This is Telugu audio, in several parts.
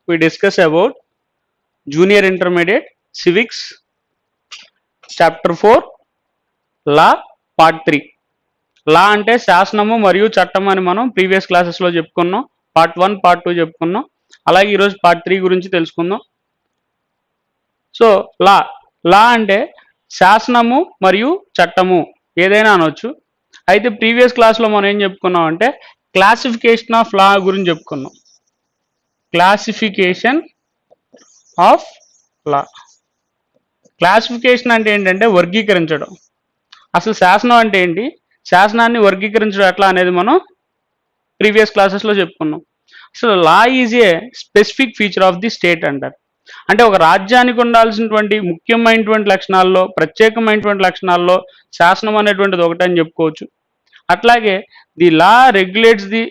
we discuss about junior intermediate civics chapter 4 law part 3. లా అంటే శాసనము మరియు చట్టం అని మనం ప్రీవియస్ క్లాసెస్లో చెప్పుకున్నాం. పార్ట్ 1 పార్ట్ 2 చెప్పుకున్నాం. అలాగే ఈరోజు పార్ట్ 3 గురించి తెలుసుకుందాం. సో లా అంటే శాసనము మరియు చట్టము ఏదైనా అనవచ్చు. అయితే ప్రీవియస్ క్లాస్లో మనం ఏం చెప్పుకున్నాం అంటే క్లాసిఫికేషన్ ఆఫ్ లా గురించి చెప్పుకున్నాం. Classification of law. క్లాసిఫికేషన్ అంటే ఏంటంటే వర్గీకరించడం. అసలు శాసనం అంటే ఏంటి, శాసనాన్ని వర్గీకరించడం ఎట్లా అనేది మనం ప్రీవియస్ క్లాసెస్లో చెప్పుకున్నాం. అసలు law is a specific feature of the state అంటారు. అంటే ఒక రాజ్యానికి ఉండాల్సినటువంటి ముఖ్యమైనటువంటి లక్షణాల్లో, ప్రత్యేకమైనటువంటి లక్షణాల్లో శాసనం అనేటువంటిది ఒకటని చెప్పుకోవచ్చు. అట్లాగే the law regulates the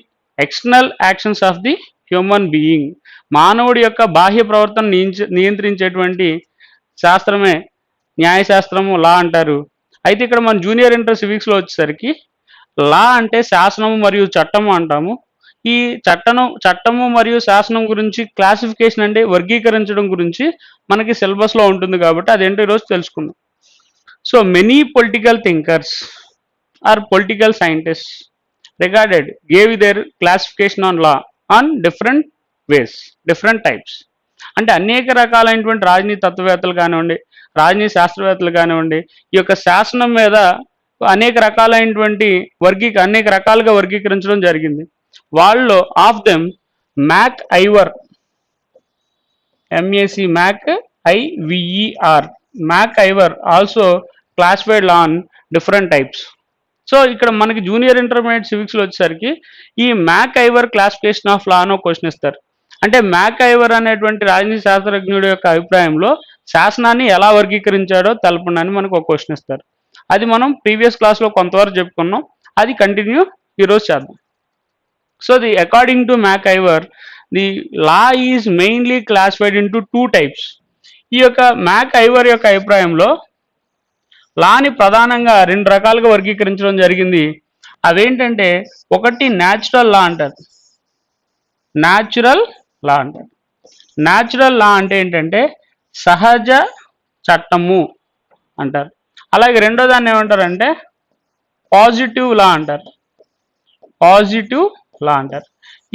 external actions of the human being. మానవుడి యొక్క బాహ్య ప్రవర్తన నియంత్రించేటువంటి శాస్త్రమే న్యాయశాస్త్రము, లా అంటారు. అయితే ఇక్కడ మన జూనియర్ ఇంటర్ సివిక్స్లో వచ్చేసరికి లా అంటే శాసనము మరియు చట్టము అంటాము. ఈ చట్టము మరియు శాసనం గురించి క్లాసిఫికేషన్ అంటే వర్గీకరించడం గురించి మనకి సిలబస్లో ఉంటుంది కాబట్టి అదేంటో ఈరోజు తెలుసుకుందాం. So many political thinkers or political scientists regarded gave their classification on law on different ways, different types. అంటే అనేక రకాలైనటువంటి రాజనీతి తత్వవేత్తలు కానివ్వండి, రాజనీతి శాస్త్రవేత్తలు కానివ్వండి, ఈ యొక్క శాసనం మీద అనేక రకాలుగా వర్గీకరించడం జరిగింది. వాళ్ళలో of them MacIver, M A C Mac I V E R, MacIver also classified on different types. So ఇక్కడ మనకి జూనియర్ ఇంటర్మీడియట్ సివిక్స్లో వచ్చేసరికి ఈ MacIver classification of law అని క్వశ్చన్ ఇస్తారు. అంటే మ్యాక్ ఐవర్ అనేటువంటి రాజనీతి శాస్త్రజ్ఞుడి యొక్క అభిప్రాయంలో శాసనాన్ని ఎలా వర్గీకరించాడో తెలపండి అని మనకు ఒక క్వశ్చన్ ఇస్తారు. అది మనం ప్రీవియస్ క్లాస్లో కొంతవరకు చెప్పుకున్నాం, అది కంటిన్యూ ఈరోజు చేద్దాం. So the according to MacIver the law is mainly classified into 2 types. ఈ యొక్క మ్యాక్ ఐవర్ యొక్క అభిప్రాయంలో లాని ప్రధానంగా 2 రకాలుగా వర్గీకరించడం జరిగింది. అవేంటంటే ఒకటి న్యాచురల్ లా అంటారు. న్యాచురల్ లా అంటే ఏంటంటే సహజ చట్టము అంటారు. అలాగే రెండో దాన్ని ఏమంటారంటే పాజిటివ్ లా అంటారు.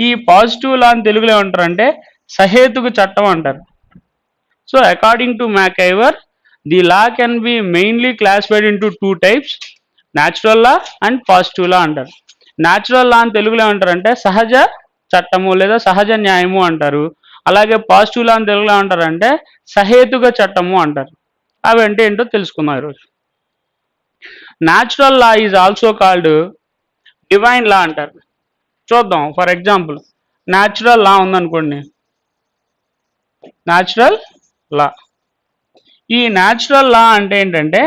ఈ పాజిటివ్ లా అని తెలుగులో ఏమంటారంటే సహేతుక చట్టం అంటారు. So according to MacIver the law can be mainly classified into 2 types, natural law and positive law అంటారు. న్యాచురల్ లా అని తెలుగులో ఏమంటారంటే సహజ చట్టము లేదా సహజ న్యాయము అంటారు. అలాగే పాజిటివ్ లా అని తెలుగులో ఏమంటారంటే సహేతుక చట్టము అంటారు. అవి అంటే ఏంటో తెలుసుకుందాం ఈరోజు. Natural law is also called divine law అంటారు. చూద్దాం. ఫర్ ఎగ్జాంపుల్ న్యాచురల్ లా ఉందనుకోండి. న్యాచురల్ లా, ఈ న్యాచురల్ లా అంటే ఏంటంటే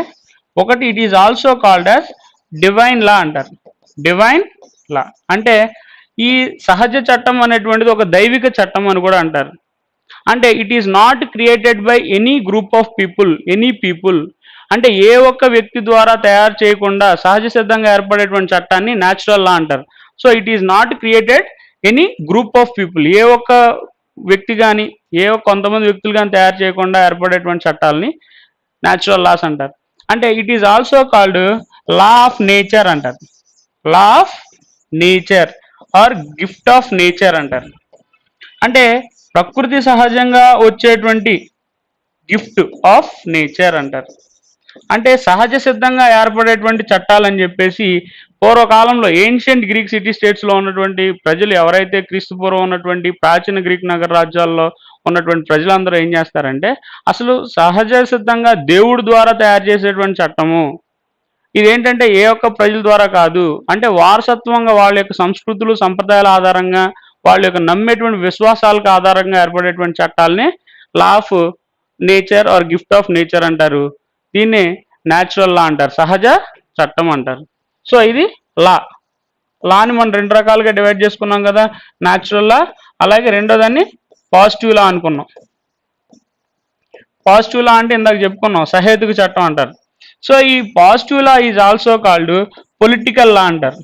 ఒకటి it is also called as divine law అంటారు. డివైన్ లా అంటే ఈ సహజ చట్టం అనేటువంటిది ఒక దైవిక చట్టం అని కూడా అంటారు. అంటే it is not created by any group of people, అంటే ఏ ఒక్క వ్యక్తి ద్వారా తయారు చేయకుండా సహజ సిద్ధంగా ఏర్పడేటువంటి చట్టాన్ని న్యాచురల్ లా అంటారు. So it is not created any group of people, ఏ ఒక్క వ్యక్తి కానీ కొంతమంది వ్యక్తులు కానీ తయారు చేయకుండా ఏర్పడేటువంటి చట్టాలని న్యాచురల్ లాస్ అంటారు. అంటే it is also called law of nature అంటారు. Law of nature or gift of nature అంటారు. అంటే ప్రకృతి సహజంగా వచ్చేటువంటి గిఫ్ట్ ఆఫ్ నేచర్ అంటారు. అంటే సహజ సిద్ధంగా ఏర్పడేటువంటి చట్టాలని చెప్పేసి పూర్వకాలంలో ఏన్షియంట్ గ్రీక్ సిటీ స్టేట్స్లో ఉన్నటువంటి ప్రజలు ఎవరైతే క్రీస్తు పూర్వం ఉన్నటువంటి ప్రాచీన గ్రీక్ నగర రాజ్యాల్లో ఉన్నటువంటి ప్రజలందరూ ఏం చేస్తారంటే అసలు సహజ సిద్ధంగా దేవుడి ద్వారా తయారు చేసేటువంటి చట్టము ఇదేంటంటే ఏ ఒక్క ప్రజల ద్వారా కాదు, అంటే వారసత్వంగా వాళ్ళ యొక్క సంస్కృతులు సంప్రదాయాల ఆధారంగా వాళ్ళ యొక్క నమ్మేటువంటి విశ్వాసాలకు ఆధారంగా ఏర్పడేటువంటి చట్టాలని law of nature or gift of nature అంటారు. దీన్ని న్యాచురల్ లా అంటారు, సహజ చట్టం అంటారు. సో ఇది లాని మనం 2 రకాలుగా డివైడ్ చేసుకున్నాం కదా, న్యాచురల్ లా, అలాగే రెండో దాన్ని పాజిటివ్ లా అనుకున్నాం. పాజిటివ్ లా అంటే ఇందాక చెప్పుకున్నాం సహేతుక చట్టం అంటారు. సో ఈ positive law is also called political law అంటారు.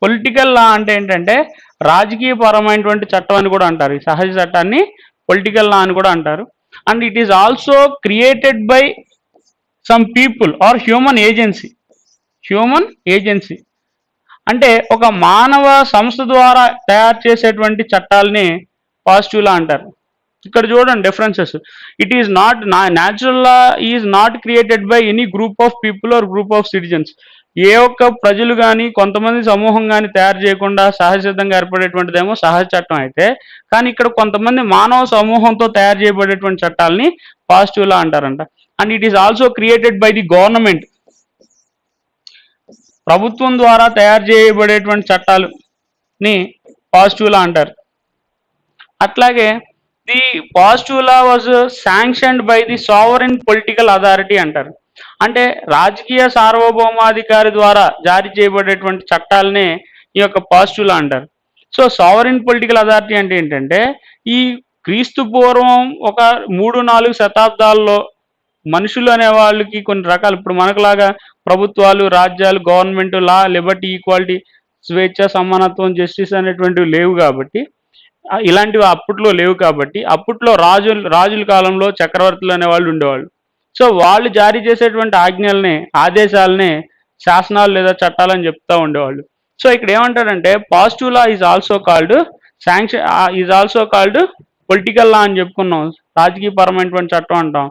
పొలిటికల్ లా అంటే ఏంటంటే రాజకీయ పరమైనటువంటి చట్టం అని కూడా అంటారు. ఈ సహజ చట్టాన్ని పొలిటికల్ లా అని కూడా అంటారు. And it is also created by some people or human agency అంటే ఒక మానవ సంస్థ ద్వారా తయారు చేసేటువంటి చట్టాలని పాజిటివ్ లా అంటారు. ఇక్కడ చూడండి differences. It is not natural law is not created by any group of people or group of citizens. ఏ ఒక్క ప్రజలు కానీ కొంతమంది సమూహం కానీ తయారు చేయకుండా సహజసిద్ధంగా ఏర్పడేటువంటిదేమో సహజ చట్టం అయితే, కానీ ఇక్కడ కొంతమంది మానవ సమూహంతో తయారు చేయబడేటువంటి చట్టాలని పాజిటివ్ లా అంటారంట. And it is also created by the government. ప్రభుత్వం ద్వారా తయారు చేయబడేటువంటి చట్టాలని పాజిటివ్ లా అంటారు. అట్లాగే the positive law was sanctioned by the sovereign political authority అంటారు. అంటే రాజకీయ సార్వభౌమాధికారి ద్వారా జారీ చేయబడేటువంటి చట్టాలనే ఈ యొక్క పాజిటివ్ లా అంటారు. సో సావరెన్ పొలిటికల్ అథారిటీ అంటే ఏంటంటే ఈ క్రీస్తు పూర్వం ఒక 3-4 శతాబ్దాల్లో మనుషులు అనే వాళ్ళకి కొన్ని రకాలు, ఇప్పుడు మనకులాగా ప్రభుత్వాలు, రాజ్యాలు, గవర్నమెంట్, లా, లిబర్టీ, ఈక్వాలిటీ, స్వేచ్ఛ, సమానత్వం, జస్టిస్ అనేటువంటివి లేవు కాబట్టి, ఇలాంటివి అప్పట్లో లేవు కాబట్టి, అప్పట్లో రాజుల కాలంలో చక్రవర్తులు అనే వాళ్ళు ఉండేవాళ్ళు. సో వాళ్ళు జారీ చేసేటువంటి ఆదేశాలనే శాసనాలు లేదా చట్టాలని చెప్తూ ఉండేవాళ్ళు. సో ఇక్కడ ఏమంటారంటే positive law is also called political law అని చెప్పుకున్నాం, రాజకీయ పరమైనటువంటి చట్టం అంటాం.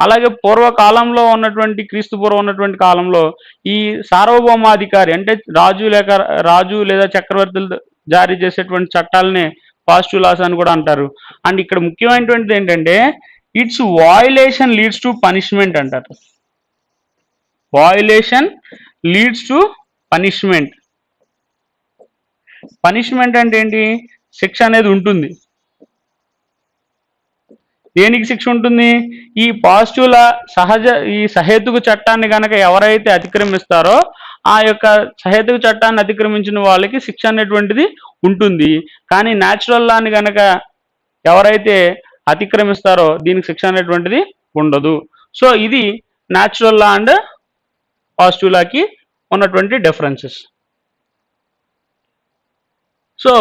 అలాగే పూర్వకాలంలో ఉన్నటువంటి క్రీస్తు పూర్వం ఉన్నటువంటి కాలంలో ఈ సార్వభౌమాధికారి అంటే రాజు లేదా చక్రవర్తులు జారీ చేసేటువంటి చట్టాలనే పాజిటివ్ లాస్ అని కూడా అంటారు. అండ్ ఇక్కడ ముఖ్యమైనటువంటిది ఏంటంటే its violation leads to punishment అంటారు. Violation leads to punishment. Punishment అంటే ఏంటి? శిక్ష అనేది ఉంటుంది. దేనికి శిక్ష ఉంటుంది? ఈ పాజిటివ్ల ఈ సహేతుక చట్టాన్ని కనుక ఎవరైతే అతిక్రమిస్తారో ఆ యొక్క సహేతుక చట్టాన్ని అతిక్రమించిన వాళ్ళకి శిక్ష అనేటువంటిది ఉంటుంది. కానీ న్యాచురల్ లాని కనుక ఎవరైతే అతిక్రమిస్తారో దీనికి శిక్ష అనేటువంటిది ఉండదు. సో ఇది న్యాచురల్ లా అండ్ పాజిటివ్ లాకి ఉన్నటువంటి డిఫరెన్సెస్. సో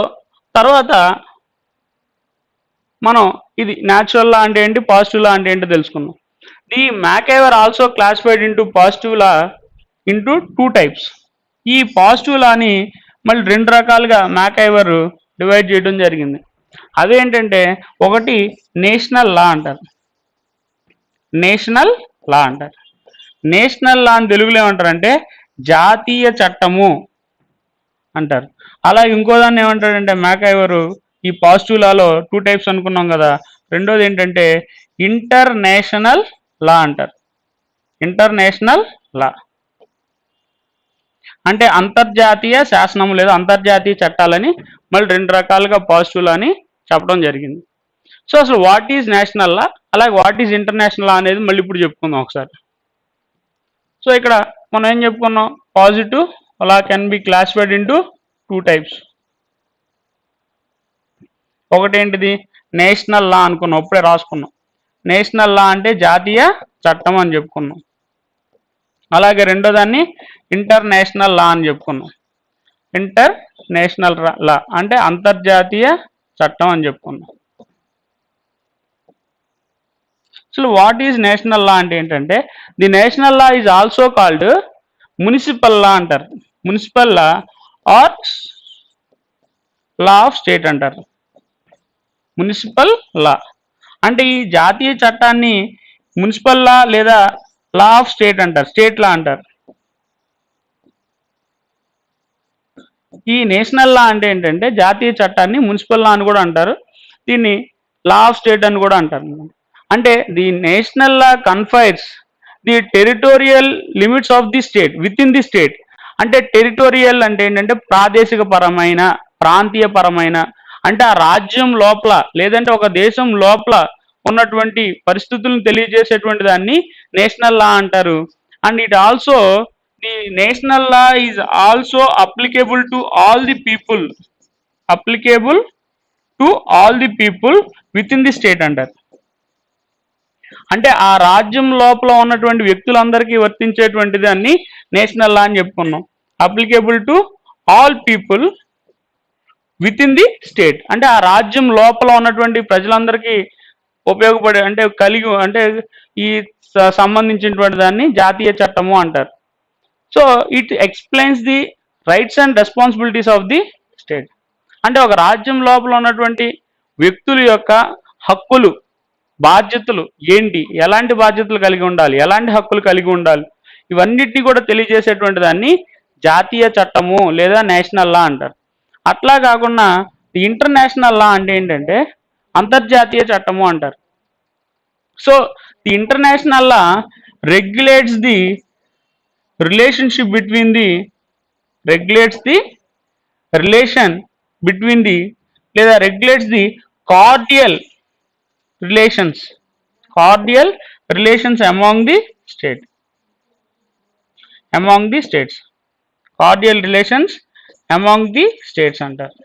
తర్వాత మనం ఇది న్యాచురల్ లా అంటే ఏంటి, పాజిటివ్ లా అంటే ఏంటో తెలుసుకున్నాం. The MacIver also classified into positive law into 2 types. ఈ పాజిటివ్ లాని మళ్ళీ 2 రకాలుగా మ్యాక్ఐవర్ డివైడ్ చేయడం జరిగింది. అదేంటంటే ఒకటి నేషనల్ లా అంటారు. నేషనల్ లా అని తెలుగులో ఏమంటారంటే జాతీయ చట్టము అంటారు. అలాగే ఇంకో దాన్ని ఏమంటారంటే మ్యాక్ఐవర్ ఈ పాజిటివ్ లాలో 2 టైప్స్ అనుకున్నాం కదా. రెండోది ఏంటంటే ఇంటర్నేషనల్ లా అంటారు. ఇంటర్నేషనల్ లా అంటే అంతర్జాతీయ శాసనం లేదా అంతర్జాతీయ చట్టాలని మళ్ళీ 2 రకాలుగా పాజిటివ్ లా అని చెప్పడం జరిగింది. సో అసలు వాట్ ఈజ్ నేషనల్ లా, అలాగే వాట్ ఈజ్ ఇంటర్నేషనల్ లా అనేది మళ్ళీ ఇప్పుడు చెప్పుకుందాం ఒకసారి. సో ఇక్కడ మనం ఏం చెప్పుకున్నాం, positive law can be classified into 2 types. ఒకటేంటిది నేషనల్ లా అనుకున్నాం, ఇప్పుడే రాసుకున్నాం. నేషనల్ లా అంటే జాతీయ చట్టం అని చెప్పుకున్నాం. అలాగే రెండో దాన్ని ఇంటర్నేషనల్ లా అని చెప్పుకున్నాం. ఇంటర్నేషనల్ లా అంటే అంతర్జాతీయ చట్టం అని చెప్పుకున్నాం. అసలు వాట్ ఈజ్ నేషనల్ లా అంటే ఏంటంటే the national law is also called municipal law అంటారు. Municipal law or law of state అంటారు. మున్సిపల్ లా అంటే ఈ జాతీయ చట్టాన్ని మున్సిపల్ లా లేదా లా ఆఫ్ స్టేట్ అంటారు, స్టేట్ లా అంటారు. ఈ నేషనల్ లా అంటే ఏంటంటే జాతీయ చట్టాన్ని మున్సిపల్ లా అని కూడా అంటారు, దీన్ని లా ఆఫ్ స్టేట్ అని కూడా అంటారు. అంటే the national law confines the territorial limits of the state within the state. అంటే టెరిటోరియల్ అంటే ఏంటంటే ప్రాదేశిక పరమైన, ప్రాంతీయ పరమైన, అంటే ఆ రాజ్యం లోపల లేదంటే ఒక దేశం లోపల ఉన్నటువంటి పరిస్థితులను తెలియజేసేటువంటి దాన్ని నేషనల్ లా అంటారు. And it also the national law is also applicable to all the people, applicable to all the people with in the state అంటారు. అంటే ఆ రాజ్యం లోపల ఉన్నటువంటి వ్యక్తులందరికీ వర్తించేటువంటి దాన్ని నేషనల్ లా అని చెప్పుకున్నాం. Applicable to all people with in the state, అంటే ఆ రాజ్యం లోపల ఉన్నటువంటి ప్రజలందరికీ ఉపయోగపడే అంటే కలిగి అంటే ఈ సంబంధించినటువంటి దాన్ని జాతీయ చట్టము అంటారు. So it explains the rights and responsibilities of the state, అంటే ఒక రాజ్యం లోపల ఉన్నటువంటి వ్యక్తుల యొక్క హక్కులు బాధ్యతలు ఏంటి, ఎలాంటి బాధ్యతలు కలిగి ఉండాలి, ఎలాంటి హక్కులు కలిగి ఉండాలి, ఇవన్నిటిని కూడా తెలియజేసేటువంటి దాన్ని జాతీయ చట్టము లేదా నేషనల్ లా అంటారు. అట్లా కాకుండా ఇంటర్నేషనల్ లా అంటే ఏంటంటే అంతర్జాతీయ చట్టము అంటారు. So the international law regulates the relationship between the regulates the relation between the లేదా regulates the cordial relations cordial relations among the state among the states cordial relations among the states అంటారు.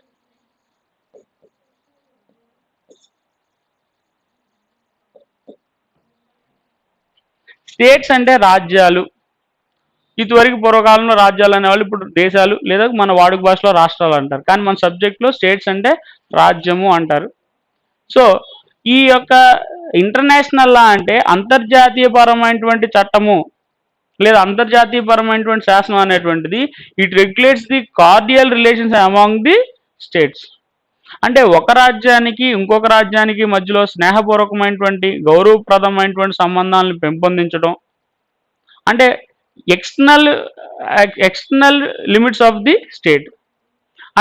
స్టేట్స్ అంటే రాజ్యాలు, ఇదివరకు పూర్వకాలంలో రాజ్యాలు అనేవాళ్ళు ఇప్పుడు దేశాలు లేదా మన వాడుక భాషలో రాష్ట్రాలు అంటారు, కానీ మన సబ్జెక్ట్లో స్టేట్స్ అంటే రాజ్యము అంటారు. సో ఈ యొక్క ఇంటర్నేషనల్ లా అంటే అంతర్జాతీయపరమైనటువంటి చట్టము లేదా అంతర్జాతీయపరమైనటువంటి శాసనం అనేటువంటిది it regulates the cordial relations among the states, అంటే ఒక రాజ్యానికి ఇంకొక రాజ్యానికి మధ్యలో స్నేహపూర్వకమైనటువంటి గౌరవప్రదమైనటువంటి సంబంధాలను పెంపొందించడం, అంటే external limits of the state,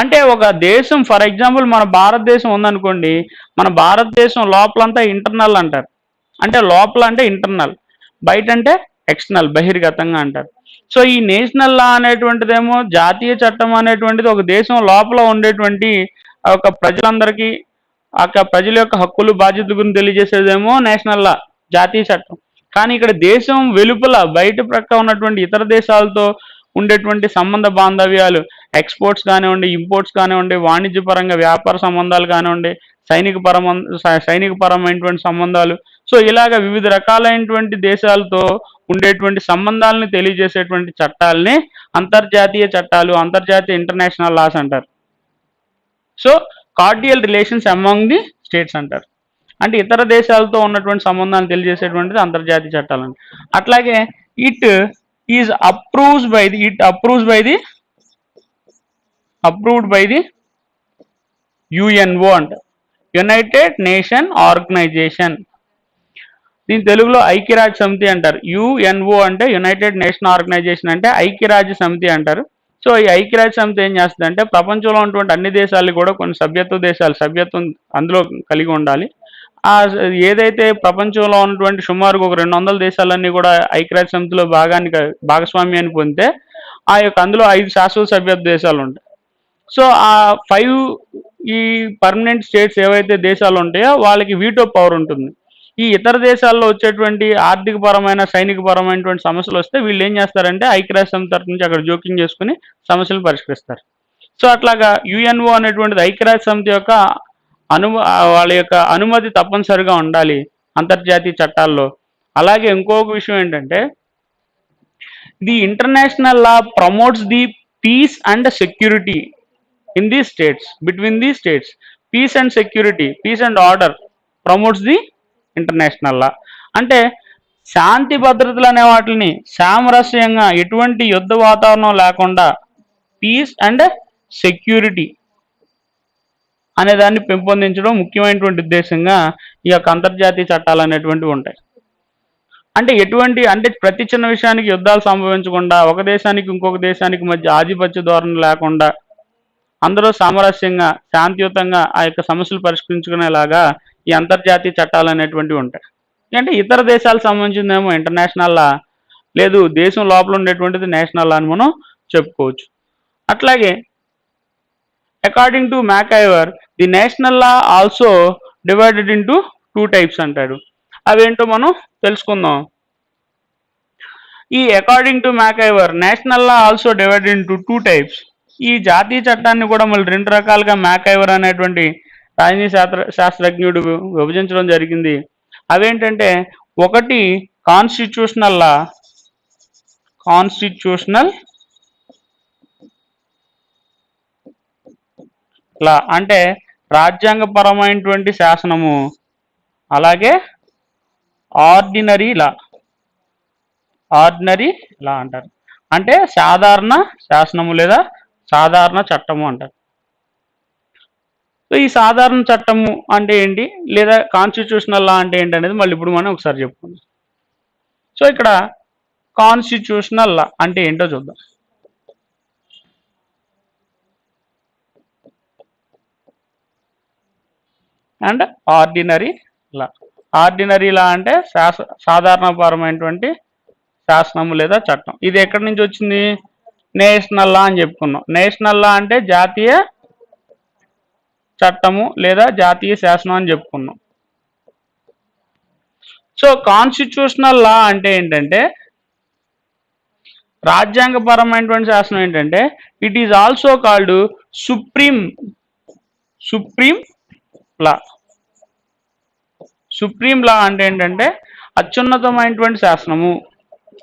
అంటే ఒక దేశం ఫర్ ఎగ్జాంపుల్ మన భారతదేశం ఉందనుకోండి, మన భారతదేశం లోపలంతా ఇంటర్నల్ అంటారు, అంటే లోపల అంటే ఇంటర్నల్, బయట అంటే ఎక్స్టర్నల్ బహిర్గతంగా అంటారు. సో ఈ నేషనల్ లా అనేటువంటిదేమో జాతీయ చట్టం అనేటువంటిది ఒక దేశం లోపల ఉండేటువంటి ఒక ప్రజలందరికీ ఆ ప్రజల యొక్క హక్కులు బాధ్యతల గురించి తెలియజేసేదేమో నేషనల్ లా జాతీయ చట్టం. కానీ ఇక్కడ దేశం వెలుపల బయట ప్రక్క ఉన్నటువంటి ఇతర దేశాలతో ఉండేటువంటి సంబంధ బాంధవ్యాలు, ఎక్స్పోర్ట్స్ కానివ్వండి, ఇంపోర్ట్స్ కానివ్వండి, వాణిజ్యపరంగా వ్యాపార సంబంధాలు కానివ్వండి, సైనికపరమైనటువంటి సంబంధాలు, సో ఇలాగ వివిధ రకాలైనటువంటి దేశాలతో ఉండేటువంటి సంబంధాలను తెలియజేసేటువంటి చట్టాలని అంతర్జాతీయ చట్టాలు, అంతర్జాతీయ ఇంటర్నేషనల్ లాస్ అంటారు. So cordial relations among the states అంటారు, అంటే ఇతర దేశాలతో ఉన్నటువంటి సంబంధాలను తెలియజేసేటువంటిది అంతర్జాతీయ చట్టాలు అంటారు. అట్లాగే it is approved by the UNO అంట, యునైటెడ్ నేషన్ ఆర్గనైజేషన్, దీని తెలుగులో ఐక్యరాజ్య సమితి అంటారు. యుఎన్ఓ అంటే యునైటెడ్ నేషన్ ఆర్గనైజేషన్ అంటే ఐక్యరాజ్య సమితి అంటారు. సో ఈ ఐక్యరాజ్య సమితి ఏం చేస్తుంది అంటే ప్రపంచంలో ఉన్నటువంటి అన్ని దేశాలు కూడా కొన్ని సభ్యత్వం అందులో కలిగి ఉండాలి. ఏదైతే ప్రపంచంలో ఉన్నటువంటి సుమారుగా ఒక 200 దేశాలన్నీ కూడా ఐక్యరాజ్య సమితిలో భాగస్వామ్యాన్ని పొందితే ఆ యొక్క అందులో 5 శాశ్వత సభ్యత్వ దేశాలు ఉంటాయి. సో ఆ 5 ఈ పర్మనెంట్ స్టేట్స్ ఏవైతే దేశాలు ఉంటాయో వాళ్ళకి వీటో పవర్ ఉంటుంది. ఈ ఇతర దేశాల్లో వచ్చేటువంటి ఆర్థికపరమైన సైనికపరమైనటువంటి సమస్యలు వస్తే వీళ్ళు ఏం చేస్తారంటే ఐక్యరాజ్య సమితి తరఫు నుంచి అక్కడ జోక్యం చేసుకుని సమస్యలు పరిష్కరిస్తారు. సో అట్లాగా యుఎన్ఓ అనేటువంటిది ఐక్యరాజ్య సమితి యొక్క వాళ్ళ యొక్క అనుమతి తప్పనిసరిగా ఉండాలి అంతర్జాతీయ చట్టాల్లో. అలాగే ఇంకొక విషయం ఏంటంటే the international law promotes the peace and security in the states, between the states. Peace and security, peace and order promotes the international law, అంటే శాంతి భద్రతలు అనే వాటిని సామరస్యంగా ఎటువంటి యుద్ధ వాతావరణం లేకుండా పీస్ అండ్ సెక్యూరిటీ అనే దాన్ని పెంపొందించడం ముఖ్యమైనటువంటి ఉద్దేశంగా ఈ యొక్క అంతర్జాతీయ చట్టాలు అనేటువంటివి ఉంటాయి. అంటే ప్రతి చిన్న విషయానికి యుద్ధాలు సంభవించకుండా, ఒక దేశానికి ఇంకొక దేశానికి మధ్య ఆధిపత్య ధోరణి లేకుండా అందరూ సామరస్యంగా శాంతియుతంగా ఆ యొక్క సమస్యలు పరిష్కరించుకునేలాగా ఈ అంతర్జాతీయ చట్టాలు అనేటువంటివి ఉంటాయి. అంటే ఇతర దేశాలకు సంబంధించిందేమో ఇంటర్నేషనల్ లా, లేదు దేశం లోపల ఉండేటువంటిది నేషనల్ లా అని మనం చెప్పుకోవచ్చు. అట్లాగే according to MacIver the national law also divided into 2 types అంటాడు. అవేంటో మనం తెలుసుకుందాం. ఈ according to MacIver national law also divided into 2 types. ఈ జాతీయ చట్టాన్ని కూడా మళ్ళీ 2 రకాలుగా మ్యాకైవర్ అనేటువంటి రాజనీతి శాస్త్రజ్ఞుడు విభజించడం జరిగింది. అవేంటంటే ఒకటి కాన్స్టిట్యూషనల్ లా అంటే రాజ్యాంగపరమైనటువంటి శాసనము, అలాగే ఆర్డినరీ లా, ఆర్డినరీ లా అంటారు. అంటే సాధారణ శాసనము లేదా సాధారణ చట్టము అంటారు. సో ఈ సాధారణ చట్టము అంటే ఏంటి, లేదా కాన్స్టిట్యూషనల్ లా అంటే ఏంటి అనేది మళ్ళీ ఇప్పుడు మనం ఒకసారి చెప్పుకుందాం. సో ఇక్కడ కాన్స్టిట్యూషనల్ లా అంటే ఏంటో చూద్దాం. And ordinary law. Ordinary law అంటే సాధారణపరమైనటువంటి శాసనము లేదా చట్టం. ఇది ఎక్కడి నుంచి వచ్చింది? నేషనల్ లా అని చెప్పుకున్నాం. నేషనల్ లా అంటే జాతీయ చట్టము లేదా జాతీయ శాసనం అని చెప్పుకున్నాం. సో కాన్స్టిట్యూషనల్ లా అంటే ఏంటంటే రాజ్యాంగపరమైనటువంటి శాసనం ఏంటంటే it is also called supreme law. Supreme లా అంటే ఏంటంటే అత్యున్నతమైనటువంటి శాసనము,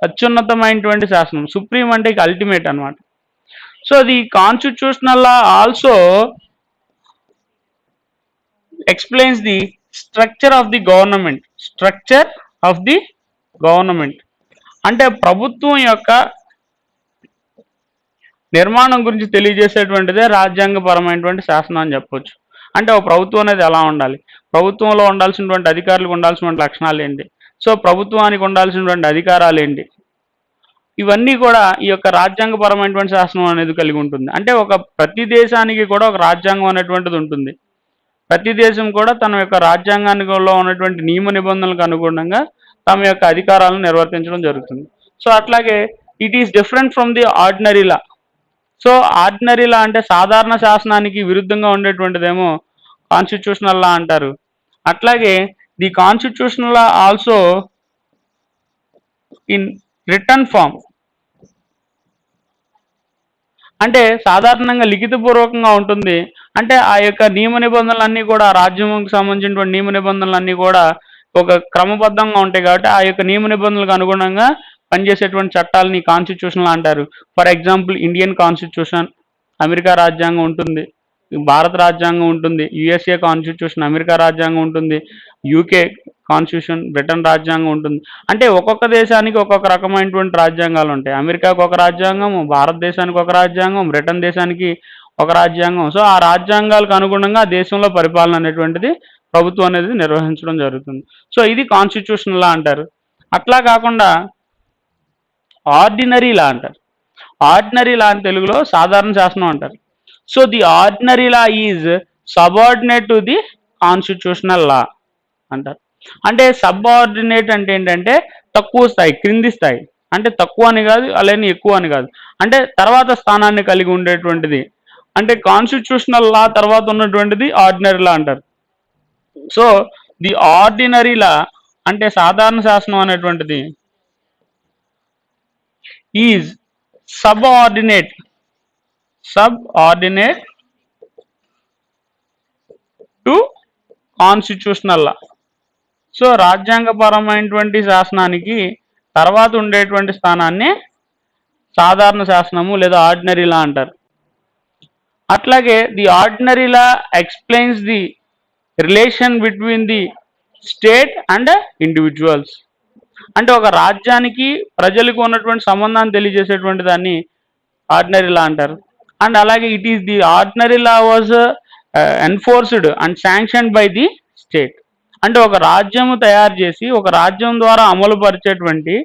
అత్యున్నతమైనటువంటి శాసనం. సుప్రీం అంటే ఇక అల్టిమేట్ అనమాట. So the constitutional law also explains the structure of the government. Structure of the government అంటే ప్రభుత్వం యొక్క నిర్మాణం గురించి తెలియజేసేటువంటిదే రాజ్యాంగపరమైనటువంటి శాసనం అని చెప్పొచ్చు. అంటే ఒక ప్రభుత్వం అనేది ఎలా ఉండాలి, ప్రభుత్వంలో ఉండాల్సినటువంటి అధికారులకు ఉండాల్సినటువంటి లక్షణాలు ఏంటి, సో ప్రభుత్వానికి ఉండాల్సినటువంటి అధికారాలు ఏంటి, ఇవన్నీ కూడా ఈ యొక్క రాజ్యాంగపరమైనటువంటి శాసనం అనేది కలిగి ఉంటుంది. అంటే ప్రతి దేశానికి కూడా ఒక రాజ్యాంగం అనేటువంటిది ఉంటుంది. ప్రతి దేశం కూడా తన యొక్క రాజ్యాంగానిలో ఉన్నటువంటి నియమ నిబంధనలకు అనుగుణంగా తమ యొక్క అధికారాలను నిర్వర్తించడం జరుగుతుంది. సో అట్లాగే it is different from the ordinary law. So ordinary law అంటే సాధారణ శాసనానికి విరుద్ధంగా ఉండేటువంటిదేమో కాన్స్టిట్యూషనల్ లా అంటారు. అట్లాగే the constitutional law also in written form అంటే సాధారణంగా లిఖితపూర్వకంగా ఉంటుంది. అంటే ఆ యొక్క నియమ నిబంధనలన్నీ కూడా రాజ్యాంగంకి సంబంధించినటువంటి నియమ నిబంధనలన్నీ కూడా ఒక క్రమబద్ధంగా ఉంటాయి కాబట్టి ఆ యొక్క నియమ నిబంధనలకు అనుగుణంగా పనిచేసేటువంటి చట్టాలని కాన్స్టిట్యూషన్ అంటారు. For example Indian constitution, America రాజ్యాంగం ఉంటుంది, భారత రాజ్యాంగం ఉంటుంది, యుఎస్ఏ కాన్స్టిట్యూషన్, అమెరికా రాజ్యాంగం ఉంటుంది, యూకే కాన్స్టిట్యూషన్, బ్రిటన్ రాజ్యాంగం ఉంటుంది. అంటే ఒక్కొక్క దేశానికి ఒక్కొక్క రకమైనటువంటి రాజ్యాంగాలు ఉంటాయి. అమెరికాకు ఒక రాజ్యాంగం, భారతదేశానికి ఒక రాజ్యాంగం, బ్రిటన్ దేశానికి ఒక రాజ్యాంగం. సో ఆ రాజ్యాంగాలకు అనుగుణంగా దేశంలో పరిపాలన అనేటువంటిది ప్రభుత్వం అనేది నిర్వహించడం జరుగుతుంది. సో ఇది కాన్స్టిట్యూషన్ లా అంటారు. అట్లా కాకుండా ఆర్డినరీ లా అంటారు. ఆర్డినరీ లా అని తెలుగులో సాధారణ శాసనం అంటారు. So the ordinary law is subordinate to the constitutional law అంటారు. అంటే సబార్డినేట్ అంటే ఏంటంటే తక్కువ స్థాయి, క్రింది స్థాయి. అంటే తక్కువ అని కాదు, అలానే ఎక్కువ అని కాదు, అంటే తర్వాత స్థానాన్ని కలిగి ఉండేటువంటిది. అంటే కాన్స్టిట్యూషనల్ లా తర్వాత ఉన్నటువంటిది ఆర్డినరీ లా అంటారు. సో ది ఆర్డినరీ లా అంటే సాధారణ శాసనం అనేటువంటిది is subordinate to constitutional law. So రాజ్యాంగపరమైనటువంటి శాసనానికి తర్వాత ఉండేటువంటి స్థానాన్ని సాధారణ శాసనము లేదా ఆర్డినరీ లా అంటారు. అట్లాగే the ordinary law explains the relation between the state and individuals. అంటే ఒక రాజ్యానికి ప్రజలకు ఉన్నటువంటి సంబంధాన్ని తెలియజేసేటువంటి దాన్ని ఆర్డినరీ లా అంటారు. అండ్ అలాగే it is the ordinary law was enforced and sanctioned by the state. అంటే ఒక రాజ్యము తయారు చేసి ఒక రాజ్యం ద్వారా అమలు పరిచేటువంటి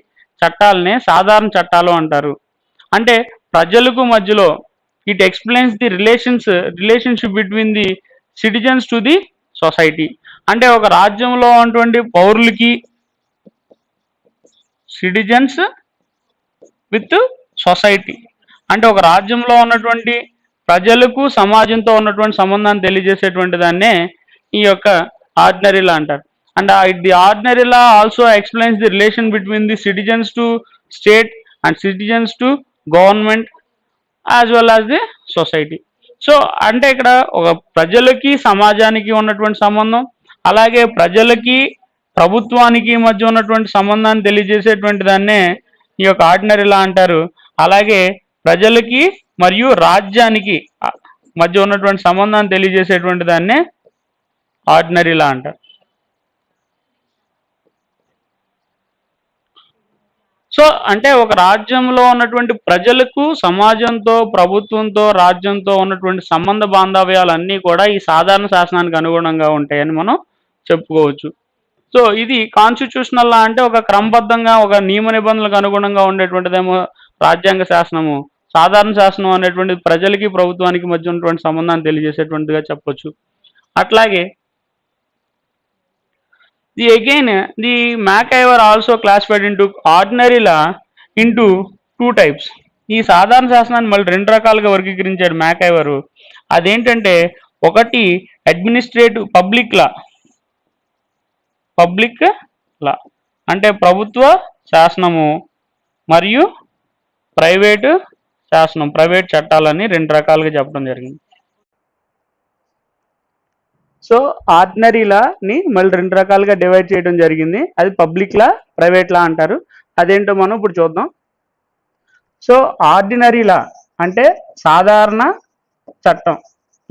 చట్టాలనే సాధారణ చట్టాలు అంటారు. అంటే ప్రజలకు మధ్యలో it explains the relationship between the citizens to the society. అంటే ఒక రాజ్యంలో ఉన్నటువంటి పౌరులకి, సిటిజన్స్ విత్ సొసైటీ, అంటే ఒక రాజ్యంలో ఉన్నటువంటి ప్రజలకు సమాజంతో ఉన్నటువంటి సంబంధాన్ని తెలియజేసేటువంటి దాన్నే ఈ యొక్క ఆర్డినరీ లా అంటారు. And the ordinary law also explains the relation between the citizens to state and citizens to government as well as the society. So అంటే ఇక్కడ ఒక ప్రజలకి సమాజానికి ఉన్నటువంటి సంబంధం, అలాగే ప్రజలకి ప్రభుత్వానికి మధ్య ఉన్నటువంటి సంబంధాన్ని తెలియజేసేటువంటి దాన్నే ఈ యొక్క ఆర్డినరీ లా అంటారు. అలాగే ప్రజలకి మరియు రాజ్యానికి మధ్య ఉన్నటువంటి సంబంధాన్ని తెలియజేసేటువంటి దాన్నే ఆర్డినరీ లా అంటారు. సో అంటే ఒక రాజ్యంలో ఉన్నటువంటి ప్రజలకు సమాజంతో, ప్రభుత్వంతో, రాజ్యంతో ఉన్నటువంటి సంబంధ బాంధవ్యాలన్నీ కూడా ఈ సాధారణ శాసనానికి అనుగుణంగా ఉంటాయని మనం చెప్పుకోవచ్చు. సో ఇది కాన్స్టిట్యూషనల్ లా అంటే ఒక క్రమబద్ధంగా ఒక నియమ నిబంధనలకు అనుగుణంగా ఉండేటువంటిదేమో రాజ్యాంగ శాసనము. సాధారణ శాసనం అనేటువంటిది ప్రజలకి ప్రభుత్వానికి మధ్య ఉన్నటువంటి సంబంధాన్ని తెలియజేసేటువంటిదిగా చెప్పొచ్చు. అట్లాగే the MacIver also classified into ordinary law into two types. ఈ సాధారణ శాసనాన్ని మళ్ళీ రెండు రకాలుగా వర్గీకరించాడు మ్యాక్ఐవర్. అదేంటంటే ఒకటి అడ్మినిస్ట్రేటివ్ పబ్లిక్ లా అంటే ప్రభుత్వ శాసనము, మరియు ప్రైవేటు శాసనం, ప్రైవేట్ చట్టాలని రెండు రకాలుగా చెప్పడం జరిగింది. సో ఆర్డినరీ లాని మళ్ళీ రెండు రకాలుగా డివైడ్ చేయడం జరిగింది. అది పబ్లిక్ లా, ప్రైవేట్ లా అంటారు. అదేంటో మనం ఇప్పుడు చూద్దాం. సో ఆర్డినరీ లా అంటే సాధారణ చట్టం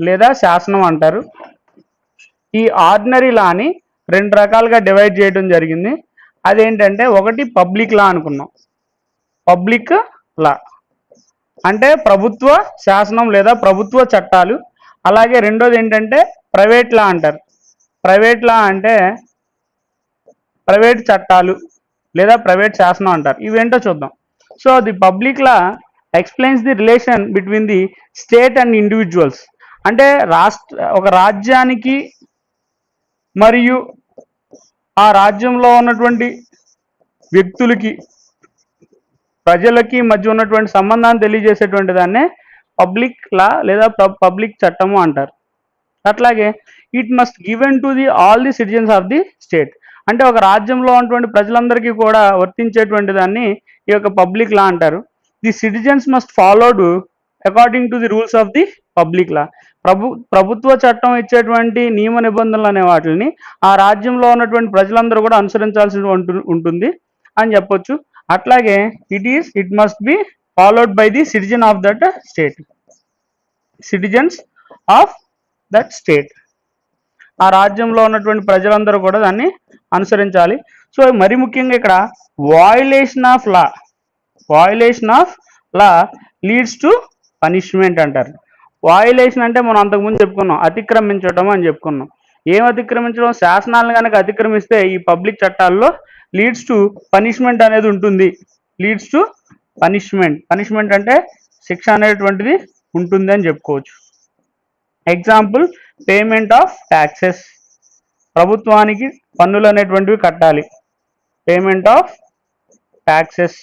లేదా శాసనం అంటారు. ఈ ఆర్డినరీ లాని రెండు రకాలుగా డివైడ్ చేయడం జరిగింది. అదేంటంటే ఒకటి పబ్లిక్ లా అనుకున్నాం. పబ్లిక్ లా అంటే ప్రభుత్వ శాసనం లేదా ప్రభుత్వ చట్టాలు. అలాగే రెండోది ఏంటంటే ప్రైవేట్ లా అంటారు. ప్రైవేట్ లా అంటే ప్రైవేట్ చట్టాలు లేదా ప్రైవేట్ శాసనం అంటారు. ఇవేంటో చూద్దాం. So the public law explains the relation between the state and individuals. అంటే ఒక రాజ్యానికి మరియు ఆ రాజ్యంలో ఉన్నటువంటి వ్యక్తులకి, ప్రజలకి మధ్య ఉన్నటువంటి సంబంధాన్ని తెలియజేసేటువంటి దాన్నే పబ్లిక్ లా లేదా పబ్లిక్ చట్టము అంటారు. అట్లాగే it must given to the all the citizens of the state. అంటే ఒక రాజ్యంలో ఉన్నటువంటి ప్రజలందరికీ కూడా వర్తించేటువంటి దాన్ని ఈ యొక్క పబ్లిక్ లా అంటారు. The citizens must followed according to the rules of the public law. ప్రభుత్వ చట్టం ఇచ్చేటువంటి నియమ నిబంధనలు అనే వాటిని ఆ రాజ్యంలో ఉన్నటువంటి ప్రజలందరూ కూడా అనుసరించాల్సి ఉంటుంది అని చెప్పొచ్చు. అట్లాగే it must be followed by the citizen of that state, citizens of that state. ఆ రాజ్యంలో ఉన్నటువంటి ప్రజలందరూ కూడా దాన్ని అనుసరించాలి. సో మరి ముఖ్యంగా ఇక్కడ violation of law leads to punishment అంటారు. వయలేషన్ అంటే మనం అంతకుముందు చెప్పుకున్నాం, అతిక్రమించడం అని చెప్పుకున్నాం. ఏం అతిక్రమించడం? శాసనాలను కనుక అతిక్రమిస్తే ఈ పబ్లిక్ చట్టాల్లో లీడ్స్ టు పనిష్మెంట్ అనేది ఉంటుంది. లీడ్స్ టు పనిష్మెంట్ అంటే శిక్ష అనేటువంటిది ఉంటుంది అని చెప్పుకోవచ్చు. Example payment of taxes. ప్రభుత్వానికి పన్నులు అనేటువంటివి కట్టాలి. Payment of taxes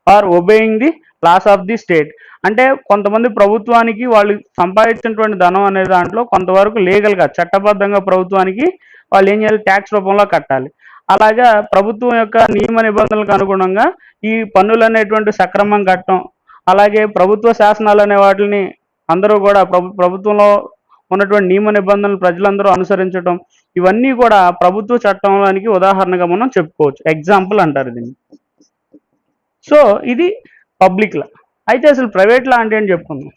or obeying the laws of the state. అంటే కొంతమంది ప్రభుత్వానికి వాళ్ళు సంపాదించినటువంటి ధనం అనే దాంట్లో కొంతవరకు లీగల్గా చట్టబద్ధంగా ప్రభుత్వానికి వాళ్ళు ఏం చేయాలి? ట్యాక్స్ రూపంలో కట్టాలి. అలాగా ప్రభుత్వం యొక్క నియమ నిబంధనలకు అనుగుణంగా ఈ పన్నులు అనేటువంటి సక్రమం కట్టడం, అలాగే ప్రభుత్వ శాసనాలు అనే వాటిని అందరూ కూడా ప్రభుత్వంలో ఉన్నటువంటి నియమ నిబంధనలు ప్రజలందరూ అనుసరించడం, ఇవన్నీ కూడా ప్రభుత్వ చట్టంలోనికి ఉదాహరణగా మనం చెప్పుకోవచ్చు. ఎగ్జాంపుల్ అంటారు దీన్ని. సో ఇది పబ్లిక్ లా. అయితే అసలు ప్రైవేట్ లా అంటే అని చెప్పుకుందాం.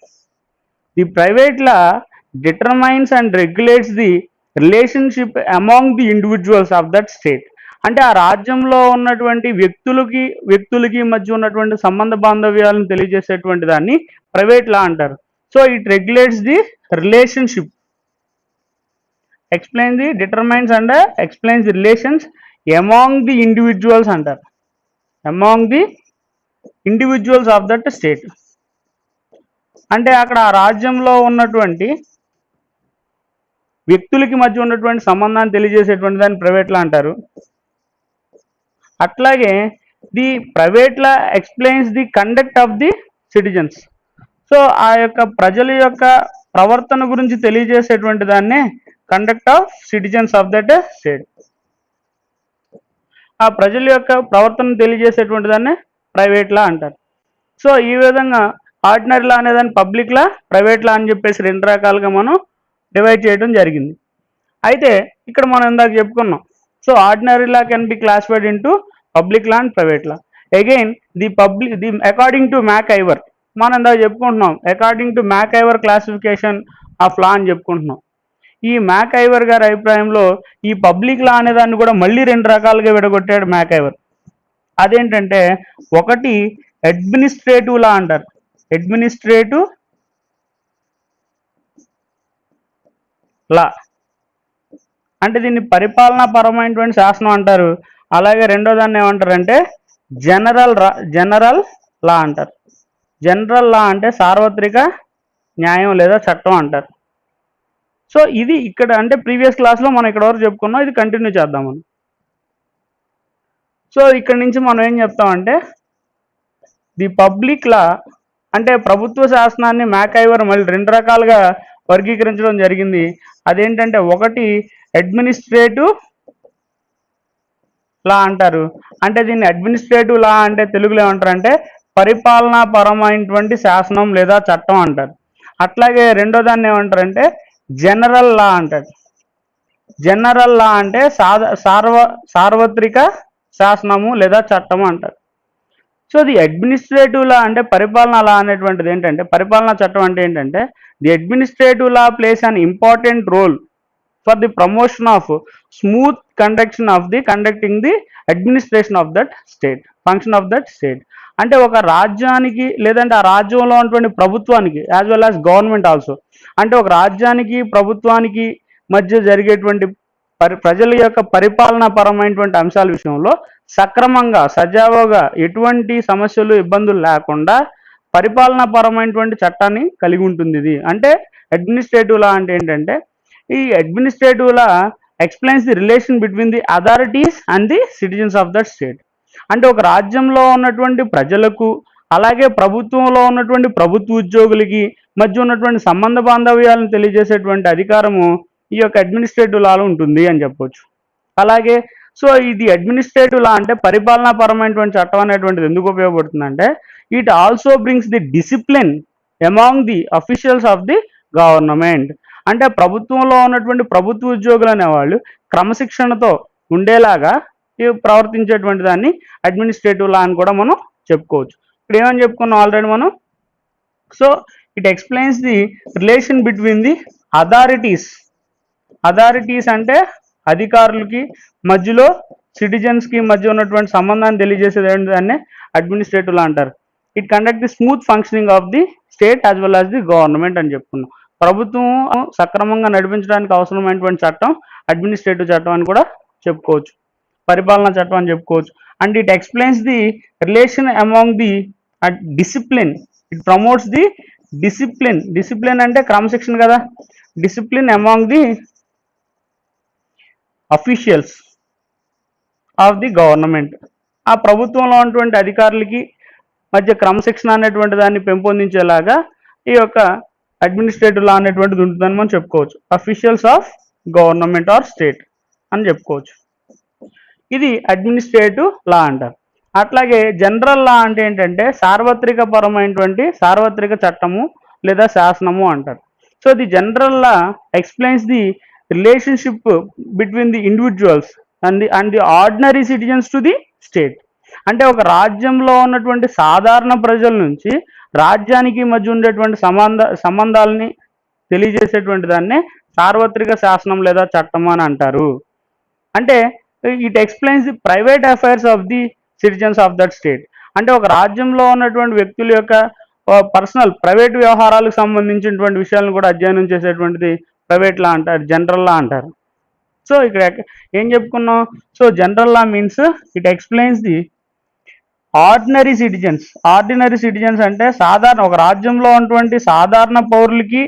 The private law determines and regulates the relationship among the individuals of that state. అంటే ఆ రాజ్యంలో ఉన్నటువంటి వ్యక్తులకి మధ్య ఉన్నటువంటి సంబంధ బాంధవ్యాలను తెలియజేసేటువంటి దాన్ని ప్రైవేట్ లా అంటారు. So it regulates the relationship, determines and explains the relations among the individuals అంటారు. Among the individuals of that state. అంటే అక్కడ ఆ రాజ్యంలో ఉన్నటువంటి వ్యక్తులకి మధ్య ఉన్నటువంటి సంబంధాన్ని తెలియజేసేటువంటి దాన్ని ప్రైవేట్ లా అంటారు. అట్లాగే the private law explains the conduct of the citizens. So ఆ యొక్క ప్రజల యొక్క ప్రవర్తన గురించి తెలియజేసేటువంటి దాన్నే conduct of citizens of that state. ఆ ప్రజల యొక్క ప్రవర్తన తెలియజేసేటువంటి దాన్నే ప్రైవేట్ లా అంటారు. సో ఈ విధంగా ఆర్డినరీ లా అనేదాన్ని పబ్లిక్ లా, ప్రైవేట్ లా అని చెప్పేసి రెండు రకాలుగా మనం డివైడ్ చేయడం జరిగింది. అయితే ఇక్కడ మనం ఇందాక చెప్పుకున్నాం. So ordinary law can be classified into public law and private law. Again the according to MacIver, మనం ఇందాక చెప్పుకుంటున్నాం according to MacIver classification of law అని చెప్పుకుంటున్నాం. ఈ మ్యాక్ఐవర్ గారి అభిప్రాయంలో ఈ పబ్లిక్ లా అనే దాన్ని కూడా మళ్ళీ 2 రకాలుగా విడగొట్టాడు మ్యాక్ఐవర్. అదేంటంటే ఒకటి అడ్మినిస్ట్రేటివ్ లా అంటారు. అడ్మినిస్ట్రేటివ్ లా అంటే దీన్ని పరిపాలనా పరమైనటువంటి శాసనం అంటారు. అలాగే రెండో దాన్ని ఏమంటారంటే జనరల్ లా అంటారు. జనరల్ లా అంటే సార్వత్రిక న్యాయం లేదా చట్టం అంటారు. సో ఇది ఇక్కడ అంటే ప్రీవియస్ క్లాస్లో మనం ఇక్కడ వరకు చెప్పుకున్నాం, ఇది కంటిన్యూ చేద్దాం మనం. సో ఇక్కడ నుంచి మనం ఏం చెప్తామంటే ది పబ్లిక్ లా అంటే ప్రభుత్వ శాసనాన్ని మ్యాక్ఐవర్ మళ్ళీ 2 రకాలుగా వర్గీకరించడం జరిగింది. అదేంటంటే ఒకటి అడ్మినిస్ట్రేటివ్ లా అంటారు. అంటే దీన్ని అడ్మినిస్ట్రేటివ్ లా అంటే తెలుగులో ఏమంటారంటే పరిపాలనా పరమైనటువంటి శాసనం లేదా చట్టం అంటారు. అట్లాగే రెండో దాన్ని ఏమంటారంటే జనరల్ లా అంటారు. జనరల్ లా అంటే సార్వత్రిక శాసనము లేదా చట్టము అంటారు. సో ది అడ్మినిస్ట్రేటివ్ లా అంటే పరిపాలనా లా అనేటువంటిది ఏంటంటే పరిపాలనా చట్టం అంటే ఏంటంటే the administrative law plays an important role for the promotion of smooth conducting the administration of that state function of that state. అంటే ఒక రాజ్యానికి లేదంటే ఆ రాజ్యంలో ఉన్నటువంటి ప్రభుత్వానికి as well as government also అంటే ఒక రాజ్యానికి ప్రభుత్వానికి మధ్య జరిగేటువంటి ప్రజల యొక్క పరిపాలనా పరమైనటువంటి అంశాల విషయంలో సక్రమంగా సజావుగా ఎటువంటి సమస్యలు ఇబ్బందులు లేకుండా పరిపాలనా పరమైనటువంటి చట్టాన్ని కలిగి ఉంటుంది. ఇది అంటే అడ్మినిస్ట్రేటివ్ లా అంటే ఏంటంటే ఈ administrative law explains the relation between the authorities and the citizens of that state. అంటే ఒక రాజ్యంలో ఉన్నటువంటి ప్రజలకు అలాగే ప్రభుత్వంలో ఉన్నటువంటి ప్రభుత్వ ఉద్యోగులకి మధ్య ఉన్నటువంటి సంబంధ బాంధవ్యాలను తెలియజేసేటువంటి అధికారము ఈ యొక్క అడ్మినిస్ట్రేటివ్ లాలో ఉంటుంది అని చెప్పొచ్చు. అలాగే సో ఇది అడ్మినిస్ట్రేటివ్ లా అంటే పరిపాలనా పరమైనటువంటి చట్టం అనేటువంటిది ఎందుకు ఉపయోగపడుతుందంటే it also brings the discipline among the officials of the government. అంటే ప్రభుత్వంలో ఉన్నటువంటి ప్రభుత్వ ఉద్యోగులు అనేవాళ్ళు క్రమశిక్షణతో ఉండేలాగా ప్రవర్తించేటువంటి దాన్ని అడ్మినిస్ట్రేటివ్ లా అని కూడా మనం చెప్పుకోవచ్చు. ఇప్పుడు ఏమని చెప్పుకున్నాం ఆల్రెడీ మనం. So it explains the relation between the authorities అంటే అధికారులకి మధ్యలో సిటిజన్స్కి మధ్య ఉన్నటువంటి సంబంధాన్ని తెలియజేసేది దాన్ని అడ్మినిస్ట్రేటివ్ లా అంటారు. It conduct the smooth functioning of the state as well as the government అని చెప్పుకున్నాం. ప్రభుత్వం సక్రమంగా నడిపించడానికి అవసరమైనటువంటి చట్టం అడ్మినిస్ట్రేటివ్ చట్టం అని కూడా చెప్పుకోవచ్చు, పరిపాలనా చట్టం అని చెప్పుకోవచ్చు. And it explains the relation among the discipline. It promotes the discipline అంటే క్రమశిక్షణ కదా. Discipline among the officials of the government. ఆ ప్రభుత్వంలో ఉన్నటువంటి అధికారులకి మధ్య క్రమశిక్షణ అనేటువంటి దాన్ని పెంపొందించేలాగా ఈ యొక్క అడ్మినిస్ట్రేటివ్ లా అనేటువంటిది ఉంటుందని మనం చెప్పుకోవచ్చు. Officials of government or state అని చెప్పుకోవచ్చు. ఇది అడ్మినిస్ట్రేటివ్ లా అంటారు. అట్లాగే జనరల్ లా అంటే ఏంటంటే సార్వత్రిక చట్టము లేదా శాసనము అంటారు. So the general law explains the relationship between the individuals and the ordinary citizens to the state. అంటే ఒక రాజ్యంలో ఉన్నటువంటి సాధారణ ప్రజల నుంచి రాజ్యానికి మధ్య ఉండేటువంటి సంబంధాలని తెలియజేసేటువంటి దాన్నే సార్వత్రిక శాసనం లేదా చట్టం అని అంటారు. అంటే it explains the private affairs of the citizens of that state. అంటే ఒక రాజ్యంలో ఉన్నటువంటి వ్యక్తుల యొక్క ప్రైవేట్ వ్యవహారాలకు సంబంధించినటువంటి విషయాలను కూడా అధ్యయనం చేసేటువంటిది ప్రైవేట్ లా అంటారు, జనరల్ లా అంటారు. సో ఇక్కడ ఏం చెప్పుకున్నాం. So general law means it explains the ordinary citizens అంటే ఒక రాజ్యంలో ఉన్నటువంటి సాధారణ పౌరులకి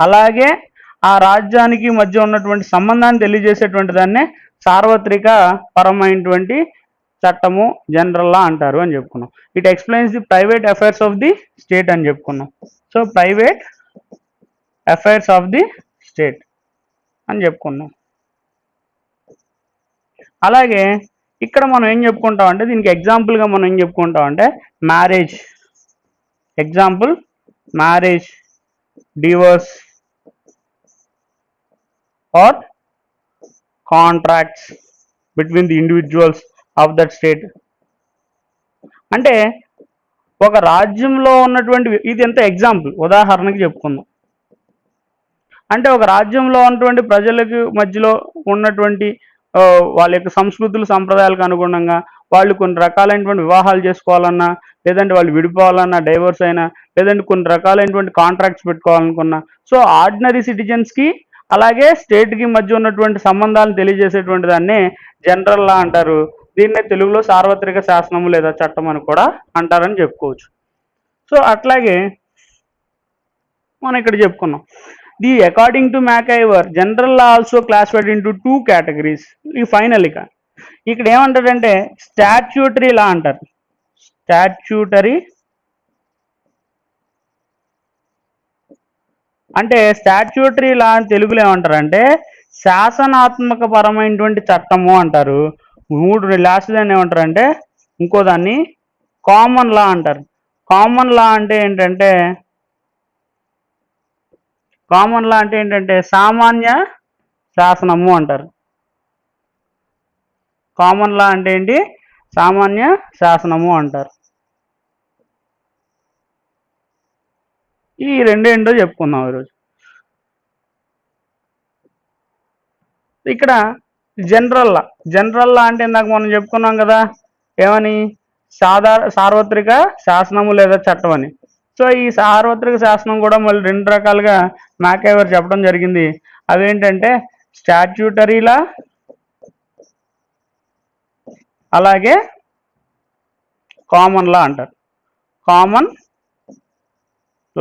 అలాగే ఆ రాజ్యానికి మధ్య ఉన్నటువంటి సంబంధాన్ని తెలియజేసేటువంటి దాన్నే సార్వత్రిక పరమైనటువంటి చట్టము జనరల్ లా అంటారు అని చెప్పుకున్నాం. It explains the private affairs of the state అని చెప్పుకున్నాం. So private affairs of the state అని చెప్పుకున్నాం. అలాగే ఇక్కడ మనం ఏం చెప్పుకుంటాం అంటే దీనికి ఎగ్జాంపుల్గా మనం ఏం చెప్పుకుంటాం అంటే marriage, divorce or contracts between the individuals of that state. అంటే ఒక రాజ్యంలో ఉన్నటువంటి ఇది ఎంత ఎగ్జాంపుల్ ఉదాహరణకి చెప్పుకుందాం. అంటే ఒక రాజ్యంలో ఉన్నటువంటి ప్రజలకు మధ్యలో ఉన్నటువంటి వాళ్ళ యొక్క సంస్కృతులు సంప్రదాయాలకు అనుగుణంగా వాళ్ళు కొన్ని రకాలైనటువంటి వివాహాలు చేసుకోవాలన్నా, లేదంటే వాళ్ళు విడిపోవాలన్నా, డైవోర్స్ అయినా, లేదంటే కొన్ని రకాలైనటువంటి కాంట్రాక్ట్స్ పెట్టుకోవాలనుకున్నా, సో ఆర్డినరీ సిటిజన్స్కి అలాగే స్టేట్కి మధ్య ఉన్నటువంటి సంబంధాలను తెలియజేసేటువంటి దాన్నే జనరల్ లా అంటారు. దీన్నే తెలుగులో సార్వత్రిక శాసనము లేదా చట్టం అని కూడా అంటారని చెప్పుకోవచ్చు. సో అట్లాగే మనం ఇక్కడ చెప్పుకున్నాం. The according to MacIver general law also classified into 2 categories. ఈ ఫైనల్ ఇక్కడ ఏమంటారంటే స్టాట్యూటరీ లా అంటారు. స్టాట్యూటరీ అంటే స్టాట్యూటరీ లా అని తెలుగులో ఏమంటారంటే శాసనాత్మక పరమైనటువంటి చట్టము అంటారు. 3 లాస్ట్ దాన్ని ఏమంటారంటే ఇంకో దాన్ని కామన్ లా అంటారు. కామన్ లా అంటే ఏంటంటే సామాన్య శాసనము అంటారు. కామన్ లా అంటే ఏంటి? సామాన్య శాసనము అంటారు. ఈ రెండేంటో చెప్పుకుందాం ఈరోజు. ఇక్కడ జనరల్ లా అంటే ఇందాక మనం చెప్పుకున్నాం కదా, ఏమని? సార్వత్రిక శాసనము లేదా చట్టం అని. సో ఈ సార్వత్రిక శాసనం కూడా మళ్ళీ 2 రకాలుగా మ్యాకైవర్ చెప్పడం జరిగింది. అవేంటంటే స్టాట్యూటరీ లా, అలాగే కామన్ లా అంటారు. కామన్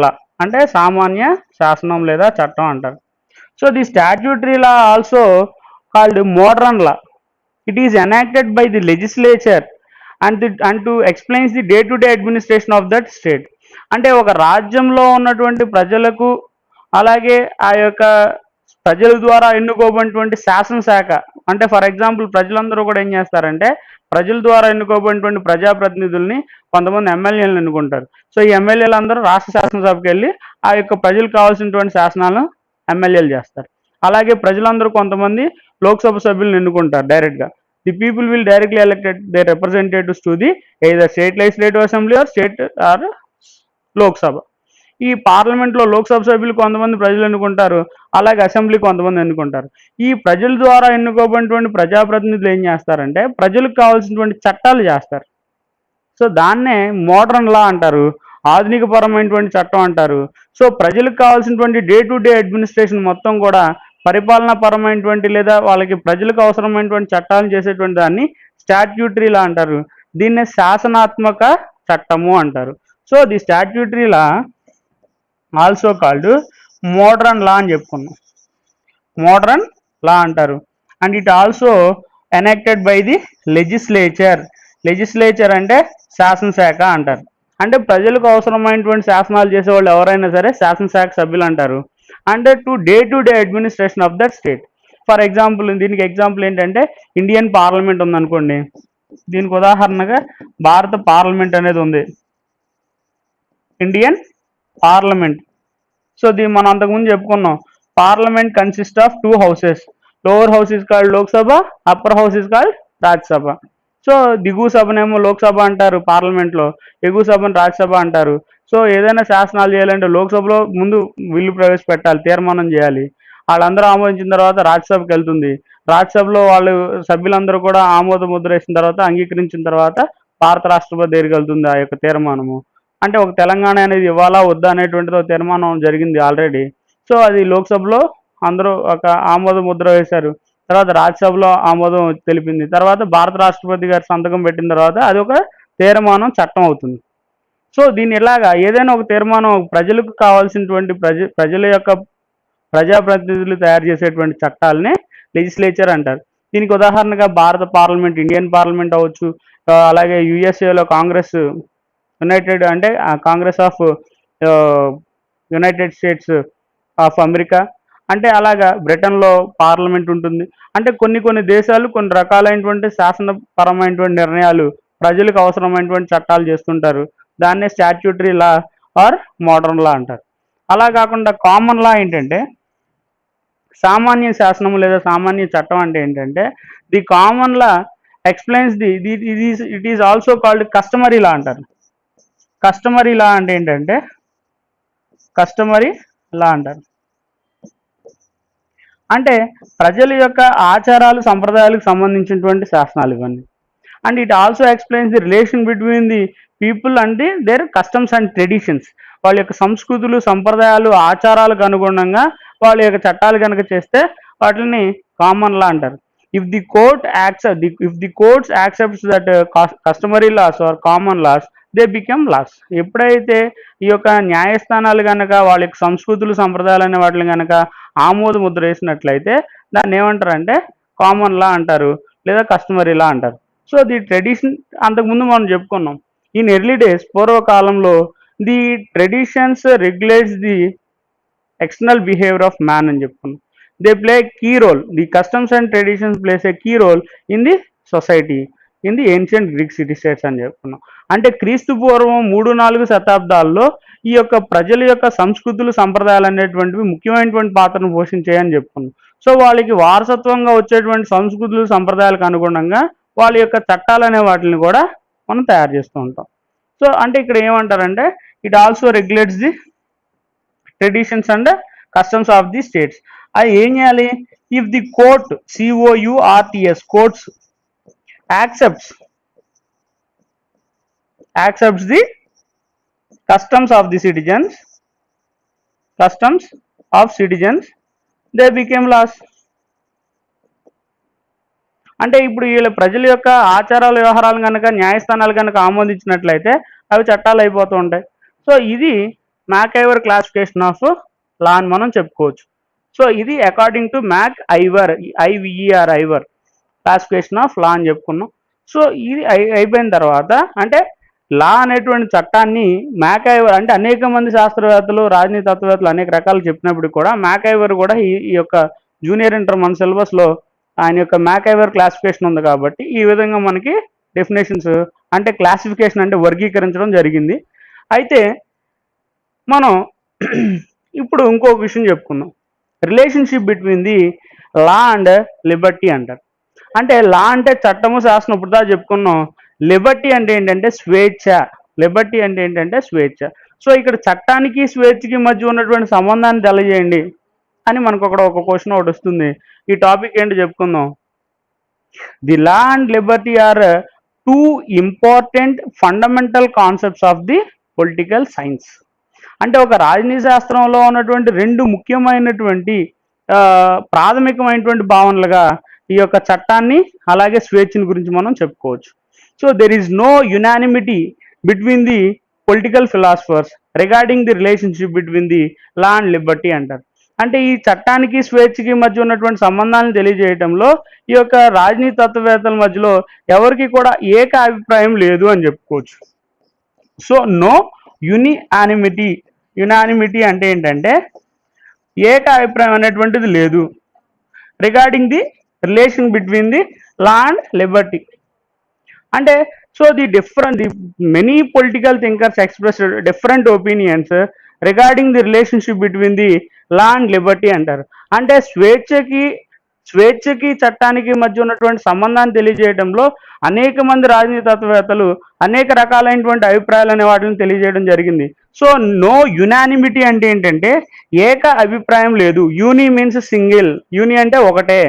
లా అంటే సామాన్య శాసనం లేదా చట్టం అంటారు. So the statutory law also called modern law. It is enacted by the legislature and to explains the day to day administration of that state. అంటే ఒక రాజ్యంలో ఉన్నటువంటి ప్రజలకు, అలాగే ఆ యొక్క ప్రజల ద్వారా ఎన్నుకోబడినటువంటి శాసనశాఖ, అంటే ఫర్ ఎగ్జాంపుల్ ప్రజలందరూ కూడా ఏం చేస్తారంటే ప్రజల ద్వారా ఎన్నుకోబడినటువంటి ప్రజాప్రతినిధుల్ని కొంతమంది ఎమ్మెల్యేలను ఎన్నుకుంటారు. సో ఈ ఎమ్మెల్యేలు అందరూ రాష్ట్ర శాసనసభకి వెళ్ళి ఆ యొక్క ప్రజలకు కావాల్సినటువంటి శాసనాలను ఎమ్మెల్యేలు చేస్తారు. అలాగే ప్రజలందరూ కొంతమంది లోక్సభ సభ్యులను ఎన్నుకుంటారు డైరెక్ట్గా. The people will directly elected they representatives to the either state legislative assembly or Lok Sabha. ఈ పార్లమెంట్లో లోక్సభ సభ్యులు కొంతమంది ప్రజలు ఎన్నుకుంటారు, అలాగే అసెంబ్లీ కొంతమంది ఎన్నుకుంటారు. ఈ ప్రజల ద్వారా ఎన్నుకోబడినటువంటి ప్రజాప్రతినిధులు ఏం చేస్తారంటే ప్రజలకు కావాల్సినటువంటి చట్టాలు చేస్తారు. సో దాన్నే మోడరన్ లా అంటారు, ఆధునిక పరమైనటువంటి చట్టం అంటారు. సో ప్రజలకు కావాల్సినటువంటి డే టు డే అడ్మినిస్ట్రేషన్ మొత్తం కూడా పరిపాలనా పరమైనటువంటి లేదా వాళ్ళకి ప్రజలకు అవసరమైనటువంటి చట్టాలను చేసేటువంటి దాన్ని స్టాట్యూటరీ లా అంటారు. దీన్నే శాసనాత్మక చట్టము అంటారు. So the statutory law also called modern law అని చెప్పుకున్నాం. మోడరన్ లా అంటారు. And it also enacted by the legislature అంటే శాసనశాఖ అంటారు. అంటే ప్రజలకు అవసరమైనటువంటి శాసనాలు చేసేవాళ్ళు ఎవరైనా సరే శాసనశాఖ సభ్యులు అంటారు. అంటే day to day administration of that state. For example దీనికి ఎగ్జాంపుల్ ఏంటంటే ఇండియన్ పార్లమెంట్ ఉందనుకోండి. దీనికి ఉదాహరణగా భారత పార్లమెంట్ అనేది ఉంది, ఇండియన్ పార్లమెంట్. సో దీన్ని మనం అంతకుముందు చెప్పుకున్నాం. Parliament consist of 2 houses. Lower house is called Lok Sabha, upper house is called Rajya Sabha. So దిగువ సభనేమో లోక్సభ అంటారు పార్లమెంట్లో, ఎగువ సభను రాజ్యసభ అంటారు. సో ఏదైనా శాసనాలు చేయాలంటే లోక్సభలో ముందు బిల్లు ప్రవేశపెట్టాలి, తీర్మానం చేయాలి. వాళ్ళందరూ ఆమోదించిన తర్వాత రాజ్యసభకి వెళ్తుంది. రాజ్యసభలో వాళ్ళు సభ్యులందరూ కూడా ఆమోద ముద్ర వేసిన తర్వాత, అంగీకరించిన తర్వాత భారత రాష్ట్రపతి దగ్గరికి వెళ్తుంది ఆ యొక్క తీర్మానము. అంటే ఒక తెలంగాణ అనేది ఇవ్వాలా వద్దా అనేటువంటిది ఒక తీర్మానం జరిగింది ఆల్రెడీ. సో అది లోక్సభలో అందరూ ఒక ఆమోద ముద్ర వేశారు, తర్వాత రాజ్యసభలో ఆమోదం తెలిపింది, తర్వాత భారత రాష్ట్రపతి గారు సంతకం పెట్టిన తర్వాత అది ఒక తీర్మానం చట్టం అవుతుంది. సో దీన్ని ఇలాగా ఏదైనా ఒక తీర్మానం ప్రజలకు కావాల్సినటువంటి ప్రజల యొక్క ప్రజాప్రతినిధులు తయారు చేసేటువంటి చట్టాలనే లెజిస్లేచర్ అంటారు. దీనికి ఉదాహరణగా భారత పార్లమెంట్, ఇండియన్ పార్లమెంట్ అవ్వచ్చు, అలాగే యుఎస్ఏలో Congress, Congress of United States of America, అంటే అలాగా బ్రిటన్లో పార్లమెంట్ ఉంటుంది. అంటే కొన్ని దేశాలు కొన్ని రకాలైనటువంటి శాసనపరమైనటువంటి నిర్ణయాలు, ప్రజలకు అవసరమైనటువంటి చట్టాలు చేస్తుంటారు. దాన్నే statutory law are modern law అంటారు. అలా కాకుండా కామన్ లా ఏంటంటే సామాన్య శాసనము లేదా సామాన్య చట్టం అంటే ఏంటంటే the common law explains it is also called customary law అంటారు. కస్టమరీ లా అంటే ఏంటంటే కస్టమరీ లా అంటారు. అంటే ప్రజల యొక్క ఆచారాలు సంప్రదాయాలకు సంబంధించినటువంటి శాసనాలు ఇవన్నీ. And it also explains the relation between the people and the their customs and traditions. వాళ్ళ యొక్క సంస్కృతులు సంప్రదాయాలు ఆచారాలకు అనుగుణంగా వాళ్ళ యొక్క చట్టాలు కనుక చేస్తే వాటిని కామన్ లా అంటారు. If the courts accepts that customary laws or common laws they become laws. ఎప్పుడైతే ఈ యొక్క న్యాయస్థానాలు కనుక వాళ్ళ యొక్క సంస్కృతులు సంప్రదాయాలు అనే వాటిని కనుక ఆమోద ముద్ర వేసినట్లయితే దాన్ని ఏమంటారంటే కామన్ లా అంటారు, లేదా కస్టమరీ లా అంటారు. సో ది ట్రెడిషన్ అంతకుముందు మనం చెప్పుకున్నాం. ఇన్ ఎర్లీ డేస్ పూర్వకాలంలో the traditions regulates the external behaviour of man అని చెప్పుకున్నాం. They play key role, the customs and traditions plays a key role in the society in the ancient Greek city states అని చెప్పుకున్నాం. అంటే క్రీస్తు పూర్వం 3-4 శతాబ్దాల్లో ఈ యొక్క ప్రజల యొక్క సంస్కృతులు సంప్రదాయాలు అనేటువంటివి ముఖ్యమైనటువంటి పాత్రను పోషించాయని చెప్పుకున్నాం. సో వాళ్ళకి వారసత్వంగా వచ్చేటువంటి సంస్కృతులు సంప్రదాయాలకు అనుగుణంగా వాళ్ళ యొక్క చట్టాలు అనే వాటిని కూడా మనం తయారు చేస్తూ ఉంటాం. సో అంటే ఇక్కడ ఏమంటారంటే it also regulates the traditions and customs of the states. అది ఏం చేయాలి? If the court courts accepts the customs of citizens they became laws. అంటే ఇప్పుడు వీళ్ళ ప్రజల యొక్క ఆచారాల వ్యవహారాలు కనుక న్యాయస్థానాలు కనుక ఆమోదించినట్లయితే అవి చట్టాలు అయిపోతూ ఉంటాయి. సో ఇది మ్యాక్ఐవర్ క్లాసిఫికేషన్ ఆఫ్ లా అని మనం చెప్పుకోవచ్చు. సో ఇది according to Iver classification of law అని చెప్పుకున్నాం. సో ఇది అయిపోయిన తర్వాత అంటే లా అనేటువంటి చట్టాన్ని మ్యాక్ఐవర్ అంటే అనేక మంది శాస్త్రవేత్తలు రాజనీతి తత్వవేత్తలు అనేక రకాలు చెప్పినప్పుడు కూడా మ్యాక్ఐవర్ కూడా ఈ యొక్క జూనియర్ ఇంటర్ మన సిలబస్లో ఆయన యొక్క మ్యాక్ఐవర్ క్లాసిఫికేషన్ ఉంది కాబట్టి ఈ విధంగా మనకి డెఫినేషన్స్ అంటే క్లాసిఫికేషన్ అంటే వర్గీకరించడం జరిగింది. అయితే మనం ఇప్పుడు ఇంకొక విషయం చెప్పుకుందాం. Relationship between the law and liberty అంటారు. అంటే లా అంటే చట్టము శాసనం ఇప్పుడు దాకా చెప్పుకున్నాం. లిబర్టీ అంటే ఏంటంటే స్వేచ్ఛ. సో ఇక్కడ చట్టానికి స్వేచ్ఛకి మధ్య ఉన్నటువంటి సంబంధాన్ని తెలియజేయండి అని మనకు ఒక క్వశ్చన్ ఒకటి వస్తుంది. ఈ టాపిక్ ఏంటి చెప్పుకుందాం. The law and liberty are 2 important fundamental concepts of the political science. అంటే ఒక రాజనీతి శాస్త్రంలో ఉన్నటువంటి 2 ముఖ్యమైనటువంటి ప్రాథమికమైనటువంటి భావనలుగా ఈ యొక్క చట్టాన్ని అలాగే స్వేచ్ఛని గురించి మనం చెప్పుకోవచ్చు. So there is no unanimity between the political philosophers regarding the relationship between the law and liberty అంటారు. అంటే ఈ చట్టానికి స్వేచ్ఛకి మధ్య ఉన్నటువంటి సంబంధాలను తెలియజేయడంలో ఈ యొక్క రాజనీతి తత్వవేత్తల మధ్యలో ఎవరికి కూడా ఏక అభిప్రాయం లేదు అని చెప్పుకోవచ్చు. సో నో యునానిమిటీ అంటే ఏంటంటే ఏక అభిప్రాయం అనేటువంటిది లేదు regarding the relation between the law and liberty. అంటే so the many political thinkers express different opinions regarding the relationship between the law and liberty అంటారు. అంటే స్వేచ్ఛకి చట్టానికి మధ్య ఉన్నటువంటి సంబంధాన్ని తెలియజేయడంలో అనేక మంది రాజనీతి తత్వవేత్తలు అనేక రకాలైనటువంటి అభిప్రాయాలు అనే వాటిని తెలియజేయడం జరిగింది. సో నో యునానిమిటీ అంటే ఏంటంటే ఏక అభిప్రాయం లేదు. యూని మీన్స్ సింగిల్, యూని అంటే ఒకటే.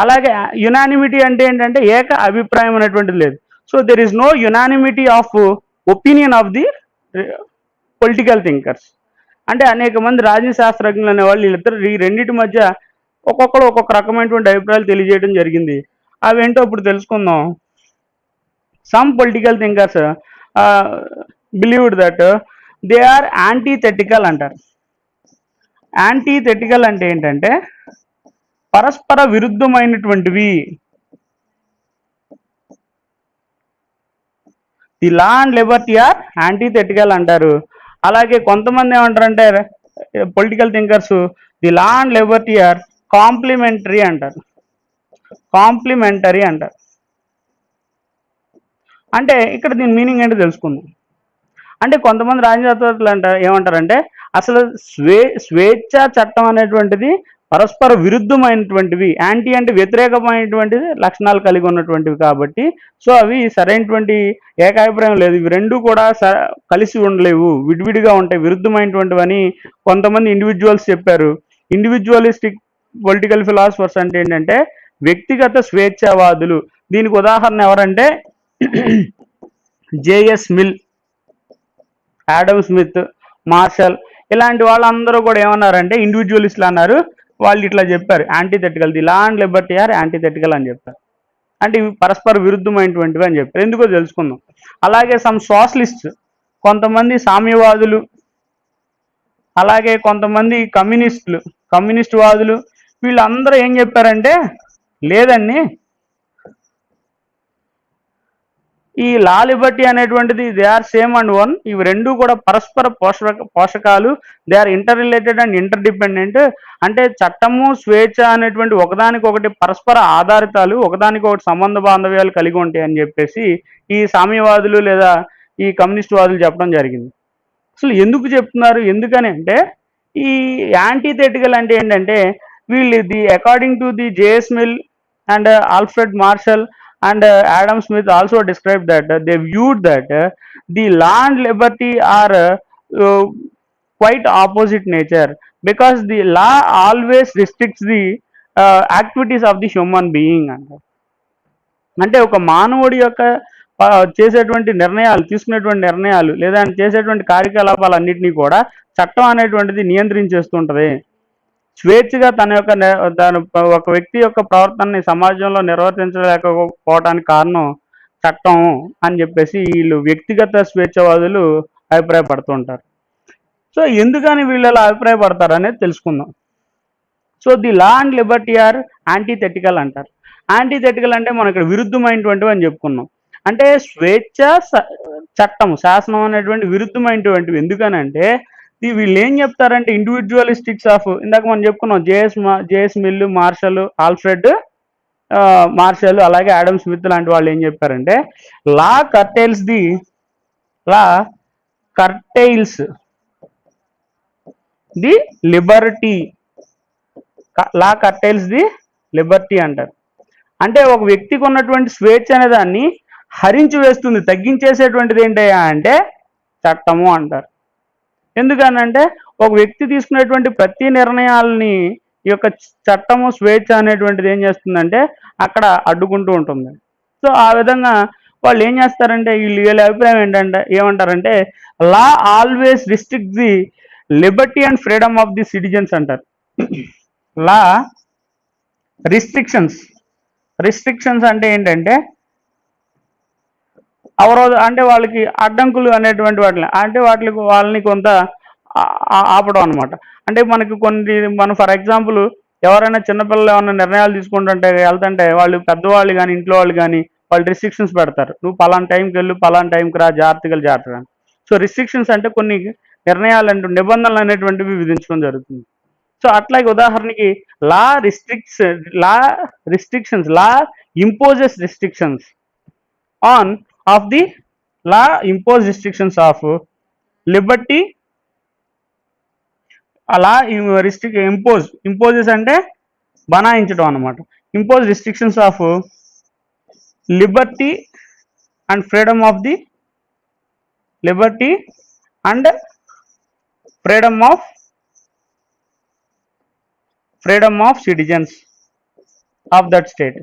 అలాగే యునానిమిటీ అంటే ఏంటంటే ఏక అభిప్రాయం అనేటువంటిది లేదు. So there is no unanimity of opinion of the political thinkers. అంటే అనేక మంది రాజనీతి శాస్త్రజ్ఞులు అనేవాళ్ళు వీళ్ళిద్దరు ఈ రెండింటి మధ్య ఒక్కొక్కరు ఒక్కొక్క రకమైనటువంటి అభిప్రాయాలు తెలియజేయడం జరిగింది. అవేంటో ఇప్పుడు తెలుసుకుందాం. Some political thinkers believed that they are antithetical అంటారు. యాంటీథెటికల్ అంటే ఏంటంటే పరస్పర విరుద్ధమైనటువంటివి. The law and liberty are antithetical అంటారు. అలాగే కొంతమంది ఏమంటారంటే political thinkers the law and liberty are complementary అంటారు. అంటే ఇక్కడ దీని మీనింగ్ ఏంటో తెలుసుకుందాం. అంటే కొంతమంది రాజనీతివేత్తలు ఏమంటారంటే అసలు స్వేచ్ఛ చట్టం అనేటువంటిది పరస్పర విరుద్ధమైనటువంటివి, యాంటీ అంటే వ్యతిరేకమైనటువంటిది లక్షణాలు కలిగి ఉన్నటువంటివి కాబట్టి సో అవి సరైనటువంటి ఏకాభిప్రాయం లేదు. ఇవి రెండు కూడా కలిసి ఉండలేవు, విడివిడిగా ఉంటాయి, విరుద్ధమైనటువంటివని కొంతమంది ఇండివిజువల్స్ చెప్పారు. ఇండివిజువలిస్టిక్ పొలిటికల్ ఫిలాసఫర్స్ అంటే ఏంటంటే వ్యక్తిగత స్వేచ్ఛావాదులు. దీనికి ఉదాహరణ ఎవరంటే J S Mill, Adam Smith, Marshall ఇలాంటి వాళ్ళందరూ కూడా ఏమన్నారంటే ఇండివిజువలిస్టులు అన్నారు. వాళ్ళు ఇట్లా చెప్పారు, antithetical, the law and liberty are antithetical అని చెప్పారు. అంటే ఇవి పరస్పర విరుద్ధమైనటువంటివి అని చెప్పారు. ఎందుకో తెలుసుకుందాం. అలాగే సమ్ సోషలిస్ట్, కొంతమంది సామ్యవాదులు, అలాగే కొంతమంది కమ్యూనిస్ట్ వాదులు, వీళ్ళందరూ ఏం చెప్పారంటే లేదండి, ఈ లా లిబర్టీ అనేటువంటిది they are same and one, ఇవి రెండు కూడా పరస్పర పోషకాలు, they are interrelated and interdependent. అంటే చట్టము స్వేచ్ఛ అనేటువంటి ఒకదానికొకటి పరస్పర ఆధారితాలు, ఒకదానికొకటి సంబంధ బాంధవ్యాలు కలిగి ఉంటాయి అని చెప్పేసి ఈ సామ్యవాదులు లేదా ఈ కమ్యూనిస్ట్ వాదులు చెప్పడం జరిగింది. అసలు ఎందుకు చెప్తున్నారు, ఎందుకని అంటే ఈ యాంటీథెటికల్ అంటే ఏంటంటే వీళ్ళు according to the J S Mill and Alfred Marshall and Adam Smith also described that they viewed that the law and liberty are quite opposite nature, because the law always restricts the activities of the human being. అంటే ఒక మానవుడి యొక్క చేసేటువంటి నిర్ణయాలు, తీసుకునేటువంటి నిర్ణయాలు లేదా చేసేటువంటి కార్యకలాపాలన్నింటినీ కూడా చట్టం అనేటువంటిది నియంత్రించేస్తుంటుంది. స్వేచ్ఛగా ఒక వ్యక్తి యొక్క ప్రవర్తనని సమాజంలో నిర్వర్తించలేకపోవడానికి కారణం చట్టం అని చెప్పేసి వీళ్ళు వ్యక్తిగత స్వేచ్ఛవాదులు అభిప్రాయపడుతుంటారు. సో ఎందుకని వీళ్ళు అలా అభిప్రాయపడతారు అనేది తెలుసుకుందాం. So the law and liberty are antithetical అంటారు. యాంటీథెటికల్ అంటే మనం ఇక్కడ విరుద్ధమైనటువంటివి అని చెప్పుకున్నాం. అంటే స్వేచ్ఛ, చట్టం, శాసనం అనేటువంటి విరుద్ధమైనటువంటివి. ఎందుకనంటే వీళ్ళు ఏం చెప్తారంటే ఇండివిజువలిస్టిక్స్ ఆఫ్, ఇందాక మనం చెప్పుకున్నాం J S Mill, Marshall, Alfred Marshall, అలాగే ఆడమ్ స్మిత్ లాంటి వాళ్ళు ఏం చెప్పారంటే law curtails the liberty, law curtails the liberty అంటారు. అంటే ఒక వ్యక్తికి ఉన్నటువంటి స్వేచ్ఛ అనే దాన్ని హరించి వేస్తుంది, తగ్గించేసేటువంటిది ఏంటయ్యా అంటే చట్టము అంటారు. ఎందుకనంటే ఒక వ్యక్తి తీసుకునేటువంటి ప్రతి నిర్ణయాలని ఈ యొక్క చట్టము, స్వేచ్ఛ అనేటువంటిది ఏం చేస్తుందంటే అక్కడ అడ్డుకుంటూ ఉంటుంది. సో ఆ విధంగా వాళ్ళు ఏం చేస్తారంటే వీళ్ళ అభిప్రాయం ఏమంటారంటే law always restrict the liberty and freedom of the citizens అంటారు. లా రిస్ట్రిక్షన్స్ అంటే ఏంటంటే అవరోధ, అంటే వాళ్ళకి అడ్డంకులు అనేటువంటి వాళ్ళని కొంత ఆపడం అనమాట. అంటే మనకి మనం ఫర్ ఎగ్జాంపుల్ ఎవరైనా చిన్నపిల్లలు ఏమైనా నిర్ణయాలు తీసుకుంటుంటే వెళ్తుంటే వాళ్ళు పెద్దవాళ్ళు కానీ ఇంట్లో వాళ్ళు కానీ వాళ్ళు రిస్ట్రిక్షన్స్ పెడతారు, నువ్వు పలానా టైంకి వెళ్ళు, పలానా టైంకి రా, జాగ్రత్తగా. సో రిస్ట్రిక్షన్స్ అంటే కొన్ని నిర్ణయాలు నిబంధనలు అనేటువంటివి విధించడం జరుగుతుంది. సో అట్లాగే ఉదాహరణకి లా ఇంపోజెస్ రిస్ట్రిక్షన్స్ ఆఫ్ లిబర్టీ. అలా ఇంపోజెస్ అంటే బనాయించడం అనమాట. Impose restrictions of Liberty and freedom of the freedom of citizens of that state,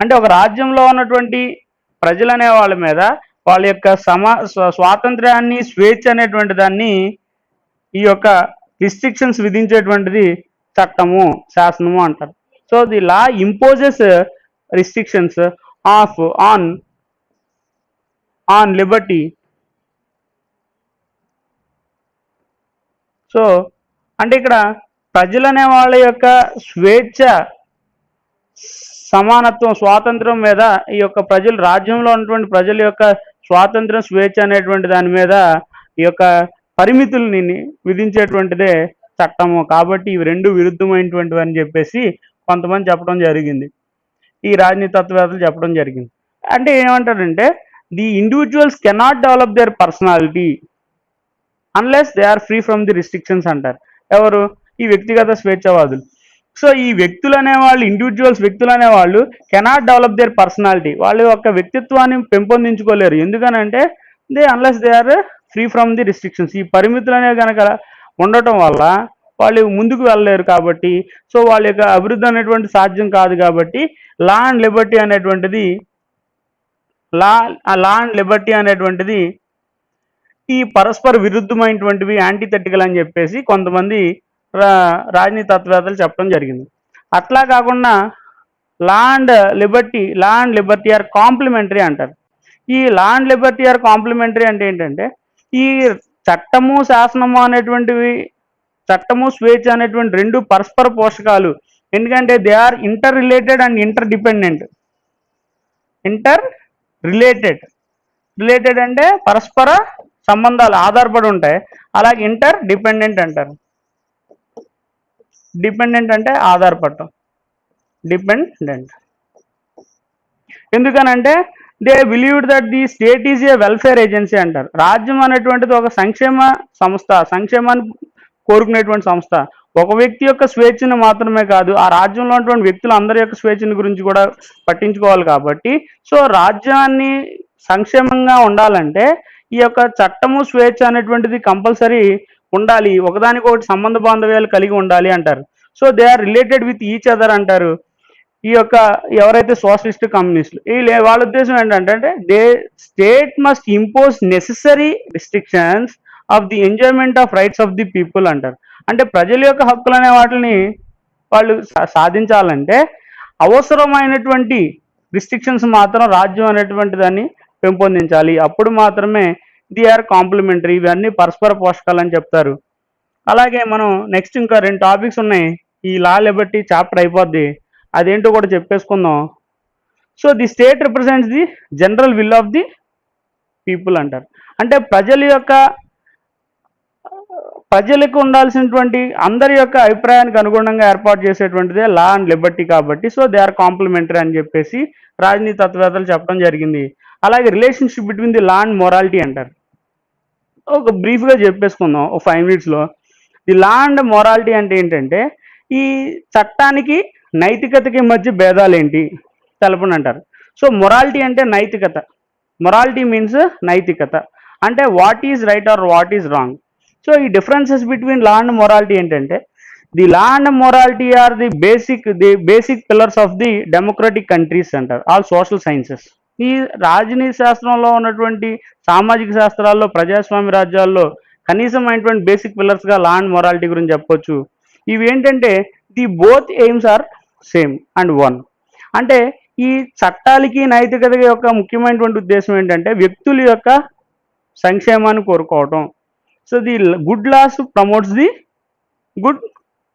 అంటే ఒక రాజ్యంలో ఉన్నటువంటి ప్రజలనే వాళ్ళ మీద వాళ్ళ యొక్క స్వాతంత్ర్యాన్ని, స్వేచ్ఛ అనేటువంటి దాన్ని ఈ యొక్క రిస్ట్రిక్షన్స్ విధించేటువంటిది చట్టము, శాసనము అంటారు. So the law imposes restrictions on Liberty. So అంటే ఇక్కడ ప్రజలనే వాళ్ళ యొక్క స్వేచ్ఛ, సమానత్వం, స్వాతంత్రం మీద ఈ యొక్క ప్రజలు, రాజ్యంలో ఉన్నటువంటి ప్రజల యొక్క స్వాతంత్రం, స్వేచ్ఛ అనేటువంటి దాని మీద ఈ యొక్క పరిమితుల్ని విధించేటువంటిదే చట్టము. కాబట్టి ఇవి రెండు విరుద్ధమైనటువంటివి అని చెప్పేసి కొంతమంది చెప్పడం జరిగింది, ఈ రాజనీతివేత్తలు చెప్పడం జరిగింది. అంటే ఏమంటారంటే the individuals cannot develop their personality unless they are free from the restrictions అంటారు. ఎవరు? ఈ వ్యక్తిగత స్వేచ్ఛవాదులు. సో ఈ వ్యక్తులు అనేవాళ్ళు, ఇండివిజువల్స్ వ్యక్తులు అనేవాళ్ళు కెనాట్ డెవలప్ దేర్ పర్సనాలిటీ, వాళ్ళ యొక్క వ్యక్తిత్వాన్ని పెంపొందించుకోలేరు. ఎందుకనంటే unless they are free from the restrictions, ఈ పరిమితులు అనేవి కనుక ఉండటం వల్ల వాళ్ళు ముందుకు వెళ్ళలేరు. కాబట్టి సో వాళ్ళ యొక్క అభివృద్ధి అనేటువంటి సాధ్యం కాదు. కాబట్టి లా అండ్ లిబర్టీ అనేటువంటిది లా అండ్ లిబర్టీ అనేటువంటిది ఈ పరస్పర విరుద్ధమైనటువంటివి, యాంటీథెటికల్ అని చెప్పేసి కొంతమంది రాజనీతి తత్వవేత్తలు చెప్పడం జరిగింది. అట్లా కాకుండా law and liberty are complementary అంటారు. ఈ law and liberty are complementary అంటే ఏంటంటే ఈ చట్టము శాసనము అనేటువంటివి, చట్టము స్వేచ్ఛ అనేటువంటి రెండు పరస్పర పోషకాలు. ఎందుకంటే they are interrelated and inter dependent. Related అంటే పరస్పర సంబంధాలు ఆధారపడి ఉంటాయి. అలాగే ఇంటర్ డిపెండెంట్ అంటారు. డిపెండెంట్ అంటే ఆధారపడటం, డిపెండెంట్. ఎందుకనంటే they believed that the state is a welfare agency అంటారు. రాజ్యం అనేటువంటిది ఒక సంక్షేమ సంస్థ, సంక్షేమాన్ని కోరుకునేటువంటి సంస్థ. ఒక వ్యక్తి యొక్క స్వేచ్ఛను మాత్రమే కాదు, ఆ రాజ్యంలో ఉన్నటువంటి వ్యక్తులు అందరి యొక్క స్వేచ్ఛను గురించి కూడా పట్టించుకోవాలి. కాబట్టి సో రాజ్యాన్ని సంక్షేమంగా ఉండాలంటే ఈ యొక్క చట్టము స్వేచ్ఛ అనేటువంటిది కంపల్సరీ ఉండాలి, ఒకదానికొకటి సంబంధ బాంధవ్యాలు కలిగి ఉండాలి అంటారు. So they are related with each other అంటారు. ఈ యొక్క ఎవరైతే సోషలిస్ట్ కమ్యూనిస్టులు, వాళ్ళ ఉద్దేశం ఏంటంటే they state must impose necessary restrictions of the enjoyment of rights of the people అంటారు. అంటే ప్రజల యొక్క హక్కులు అనే వాటిని వాళ్ళు సాధించాలంటే అవసరమైనటువంటి రిస్ట్రిక్షన్స్ మాత్రం రాజ్యం అనేటువంటి దాన్ని పెంపొందించాలి. అప్పుడు మాత్రమే ది ఆర్ కాంప్లిమెంటరీ, ఇవన్నీ పరస్పర పోషకాలు అని చెప్తారు. అలాగే మనం నెక్స్ట్ ఇంకా 2 టాపిక్స్ ఉన్నాయి. ఈ లా లిబర్టీ చాప్టర్ అయిపోద్ది, అదేంటో కూడా చెప్పేసుకుందాం. So the state represents the general will of the people అంటారు. అంటే ప్రజలకు ఉండాల్సినటువంటి అందరి యొక్క అభిప్రాయానికి అనుగుణంగా ఏర్పాటు చేసేటువంటిదే లా అండ్ లిబర్టీ. కాబట్టి సో దే ఆర్ కాంప్లిమెంటరీ అని చెప్పేసి రాజనీతి తత్వవేత్తలు చెప్పడం జరిగింది. అలాగే relationship between the law and morality అంటారు. ఒక బ్రీఫ్గా చెప్పేసుకుందాం ఒక 5 minutesలో. ది లా అండ్ మొరాలిటీ అంటే ఏంటంటే ఈ చట్టానికి నైతికతకి మధ్య భేదాలు ఏంటి తెలపండి అంటారు. సో మొరాలిటీ అంటే నైతికత. మొరాలిటీ మీన్స్ నైతికత, అంటే what is right or what is wrong. So ఈ differences between law and morality ఏంటంటే the law and morality are the basic pillars of the democratic countries అంటారు, ఆల్ సోషల్ సైన్సెస్. ఈ రాజనీతి శాస్త్రంలో ఉన్నటువంటి సామాజిక శాస్త్రాల్లో, ప్రజాస్వామ్య రాజ్యాల్లో కనీసమైనటువంటి బేసిక్ పిల్లర్స్గా లా అండ్ మొరాలిటీ గురించి చెప్పొచ్చు. ఇవి ఏంటంటే the both aims are same and one. అంటే ఈ చట్టాలకి నైతికత యొక్క ముఖ్యమైనటువంటి ఉద్దేశం ఏంటంటే వ్యక్తుల యొక్క సంక్షేమాన్ని కోరుకోవటం. So the good laws promotes the good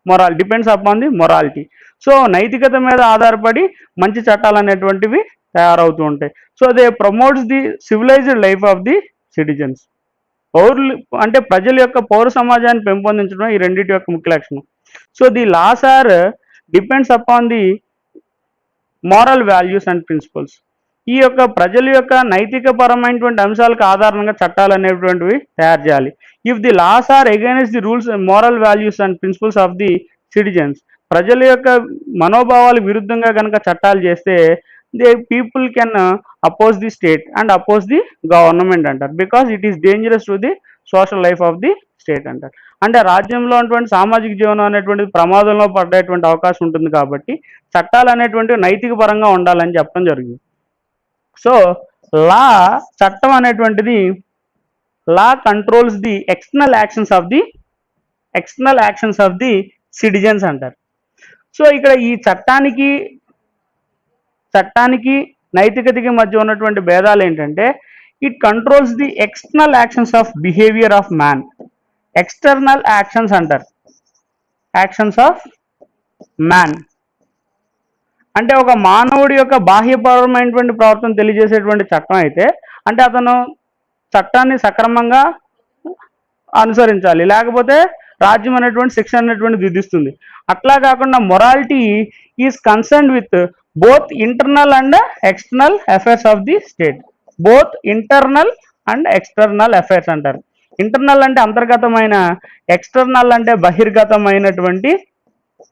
morality, depends upon the morality. So నైతికత మీద ఆధారపడి మంచి చట్టాలు అనేటువంటివి తయారవుతూ ఉంటాయి. So they promotes the civilised life of the citizens. పౌరులు అంటే ప్రజల యొక్క పౌర సమాజాన్ని పెంపొందించడం ఈ రెండింటి యొక్క ముఖ్య లక్షణం. So the laws are depends upon the moral values and principles. ఈ యొక్క ప్రజల యొక్క నైతిక పరమైనటువంటి అంశాలకు ఆధారంగా చట్టాలు అనేటువంటివి తయారు చేయాలి. If the laws are against the rules and moral values and principles of the citizens, ప్రజల యొక్క మనోభావాలకు విరుద్ధంగా కనుక చట్టాలు చేస్తే they people can oppose the state and oppose the government అంటారు, because it is dangerous to the social life of the state అంటారు. అంటే రాజ్యంలో ఉన్నటువంటి సామాజిక జీవనం అనేటువంటిది ప్రమాదంలో పడేటువంటి అవకాశం ఉంటుంది. కాబట్టి చట్టాలు అనేటువంటివి నైతిక పరంగా ఉండాలని చెప్పడం జరిగింది. సో లా, చట్టం అనేటువంటిది law controls the external actions of the citizens అంటారు. సో ఇక్కడ ఈ చట్టానికి నైతికతకి మధ్య ఉన్నటువంటి భేదాలు ఏంటంటే it controls the external actions of behaviour of man. External actions అంటారు, యాక్షన్స్ ఆఫ్ మ్యాన్ అంటే ఒక మానవుడి యొక్క బాహ్యపరమైనటువంటి ప్రవర్తన తెలియజేసేటువంటి చట్టం అయితే, అంటే అతను చట్టాన్ని సక్రమంగా అనుసరించాలి, లేకపోతే రాజ్యం అనేటువంటి శిక్ష అనేటువంటి విధిస్తుంది. అట్లా కాకుండా morality is concerned with both internal and external affairs of the state. Both internal and external affairs అంటారు. ఇంటర్నల్ అంటే అంతర్గతమైన, ఎక్స్టర్నల్ అంటే బహిర్గతమైనటువంటి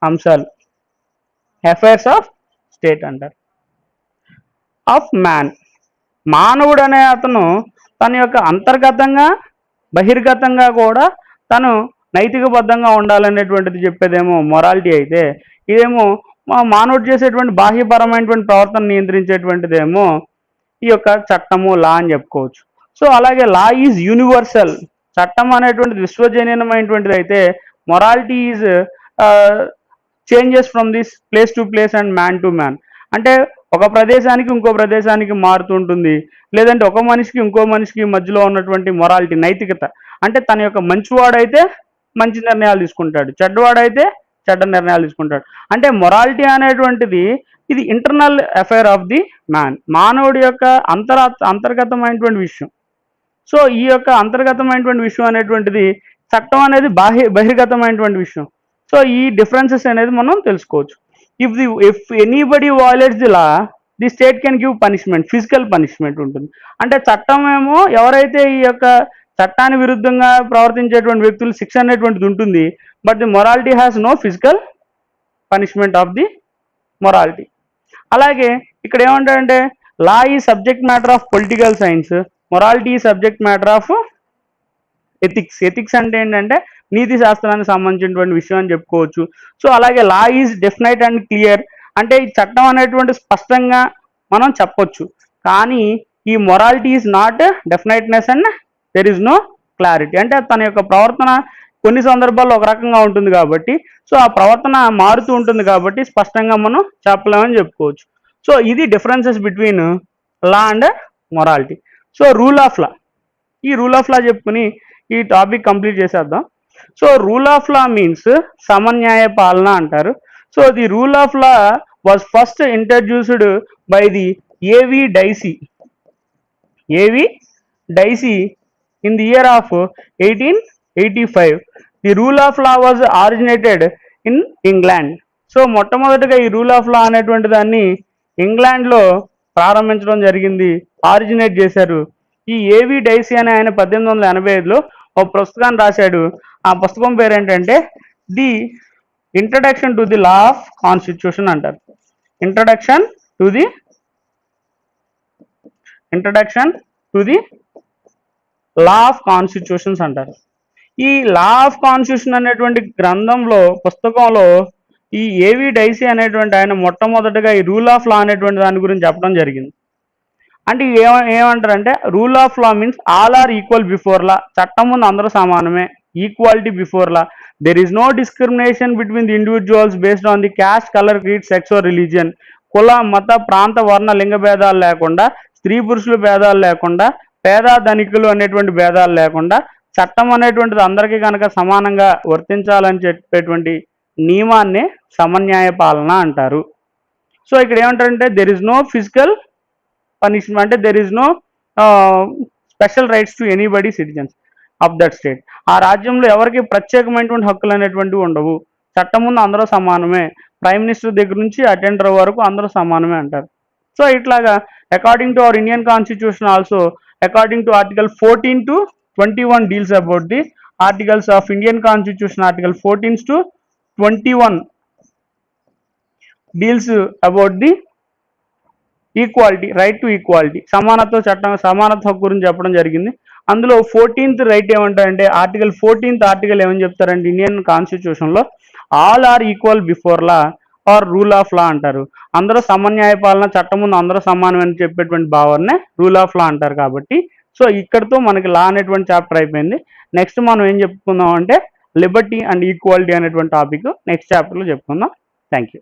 అంశాలు, అఫైర్స్ ఆఫ్ స్టేట్ అంటారు. ఆఫ్ మ్యాన్, మానవుడు అనే అతను తన యొక్క అంతర్గతంగా బహిర్గతంగా కూడా తను నైతికబద్ధంగా ఉండాలనేటువంటిది చెప్పేదేమో మొరాలిటీ అయితే, ఇదేమో మానవుడు చేసేటువంటి బాహ్యపరమైనటువంటి ప్రవర్తన నియంత్రించేటువంటిదేమో ఈ యొక్క చట్టము, లా అని చెప్పుకోవచ్చు. సో అలాగే లా ఈజ్ యూనివర్సల్, చట్టం అనేటువంటిది విశ్వజనీయమైనటువంటిది అయితే morality is changes from this place to place and man to man. అంటే ఒక ప్రదేశానికి ఇంకో ప్రదేశానికి మారుతుంటుంది, లేదంటే ఒక మనిషికి ఇంకో మనిషికి మధ్యలో ఉన్నటువంటి మొరాలిటీ, నైతికత. అంటే తన యొక్క మంచివాడైతే మంచి నిర్ణయాలు తీసుకుంటాడు, చెడ్డవాడైతే చెడ్డ నిర్ణయాలు తీసుకుంటాడు. అంటే మొరాలిటీ అనేటువంటిది ఇది internal affair of the man, మానవుడి యొక్క అంతర్గతమైనటువంటి విషయం. సో ఈ యొక్క అంతర్గతమైనటువంటి విషయం అనేటువంటిది, చట్టం అనేది బహిర్గతమైనటువంటి విషయం. సో ఈ డిఫరెన్సెస్ అనేది మనం తెలుసుకోవచ్చు. If anybody violates the law, the state can give punishment, physical punishment ఉంటుంది. అంటే చట్టం ఏమో ఎవరైతే ఈ యొక్క చట్టాన్ని విరుద్ధంగా ప్రవర్తించేటువంటి వ్యక్తులు శిక్ష అనేటువంటిది ఉంటుంది, but the morality has no physical punishment of the morality. అలాగే ఇక్కడ ఏమంటారంటే లా ఈ subject matter of political science, morality ఈ subject matter of ethics. Ethics అంటే ఏంటంటే నీతి శాస్త్రానికి సంబంధించినటువంటి విషయం అని చెప్పుకోవచ్చు. సో అలాగే law is definite and clear, అంటే ఈ చట్టం అనేటువంటి స్పష్టంగా మనం చెప్పొచ్చు, కానీ ఈ morality is not definiteness and there is no clarity. అంటే తన యొక్క ప్రవర్తన కొన్ని సందర్భాల్లో ఒక రకంగా ఉంటుంది కాబట్టి, సో ఆ ప్రవర్తన మారుతూ ఉంటుంది కాబట్టి స్పష్టంగా మనం చెప్పలేమని చెప్పుకోవచ్చు. సో ఇది differences between law and morality. So rule of law, ఈ రూల్ ఆఫ్ లా చెప్పుకుని ఈ టాపిక్ కంప్లీట్ చేసేద్దాం. So rule of law means సమన్యాయ పాలన అంటారు. So the rule of law was first introduced by the A V Dicey. A V Dicey in the year of 1885. The rule of law was originated in England. So మొట్టమొదటిగా ఈ రూల్ ఆఫ్ లా అనేటువంటి దాన్ని ఇంగ్లాండ్లో ప్రారంభించడం జరిగింది, ఆరిజినేట్ చేశారు. ఈ ఏవి డైసీ అనే ఆయన 1885లో ఒక పుస్తకాన్ని రాశాడు. ఆ పుస్తకం పేరు ఏంటంటే the introduction to the law of constitution అంటారు. Introduction to the law of constitutions అంటారు. ఈ లా ఆఫ్ కాన్స్టిట్యూషన్ అనేటువంటి గ్రంథంలో, పుస్తకంలో ఈ ఏవి డైసీ అనేటువంటి ఆయన మొట్టమొదటిగా ఈ రూల్ ఆఫ్ లా అనేటువంటి దాని గురించి చెప్పడం జరిగింది. అంటే ఏమంటారంటే rule of law means all are equal before law, చట్టం ముందు అందరూ సమానమే, equality before law. There is no discrimination between the individuals based on the caste, colour, creed, sex or religion. కుల, మత, ప్రాంత, వర్ణ, లింగ భేదాలు లేకుండా, స్త్రీ పురుషుల భేదాలు లేకుండా, పేద ధనికులు అనేటువంటి భేదాలు లేకుండా చట్టం అనేటువంటిది అందరికీ కనుక సమానంగా వర్తించాలని చెప్పేటువంటి నియమాన్ని సమన్యాయ పాలన అంటారు. సో ఇక్కడ ఏమంటారంటే there is no physical punishment, అంటే there is no special rights to anybody citizens of that state. ఆ రాజ్యంలో ఎవరికి ప్రత్యేకమైనటువంటి హక్కులు అనేటువంటివి ఉండవు, చట్టం ముందు అందరూ సమానమే, ప్రైమ్ మినిస్టర్ దగ్గర నుంచి అటెండర్ వరకు అందరూ సమానమే అంటారు. సో ఇట్లాగా according to our Indian constitution also, according to article 14 to 21 deals about the articles of Indian Constitution. Article 14 to 21 deals about the equality, right to equality, సమానత్వ చట్టం, సమానత్వ హక్కు గురించి చెప్పడం జరిగింది. అందులో 14th రైట్ ఏమంటారంటే ఆర్టికల్ 14th ఆర్టికల్ ఏమని చెప్తారంటే ఇండియన్ కాన్స్టిట్యూషన్లో all are equal before law or rule of law అంటారు. అందరూ సమన్యాయ పాలన, చట్టం ముందు అందరూ సమానం అని చెప్పేటువంటి భావనే రూల్ ఆఫ్ లా అంటారు. కాబట్టి సో ఇక్కడితో మనకి లా అనేటువంటి చాప్టర్ అయిపోయింది. నెక్స్ట్ మనం ఏం చెప్పుకుందాం అంటే లిబర్టీ అండ్ ఈక్వాలిటీ అనేటువంటి టాపిక్ నెక్స్ట్ చాప్టర్లో చెప్పుకుందాం. Thank you.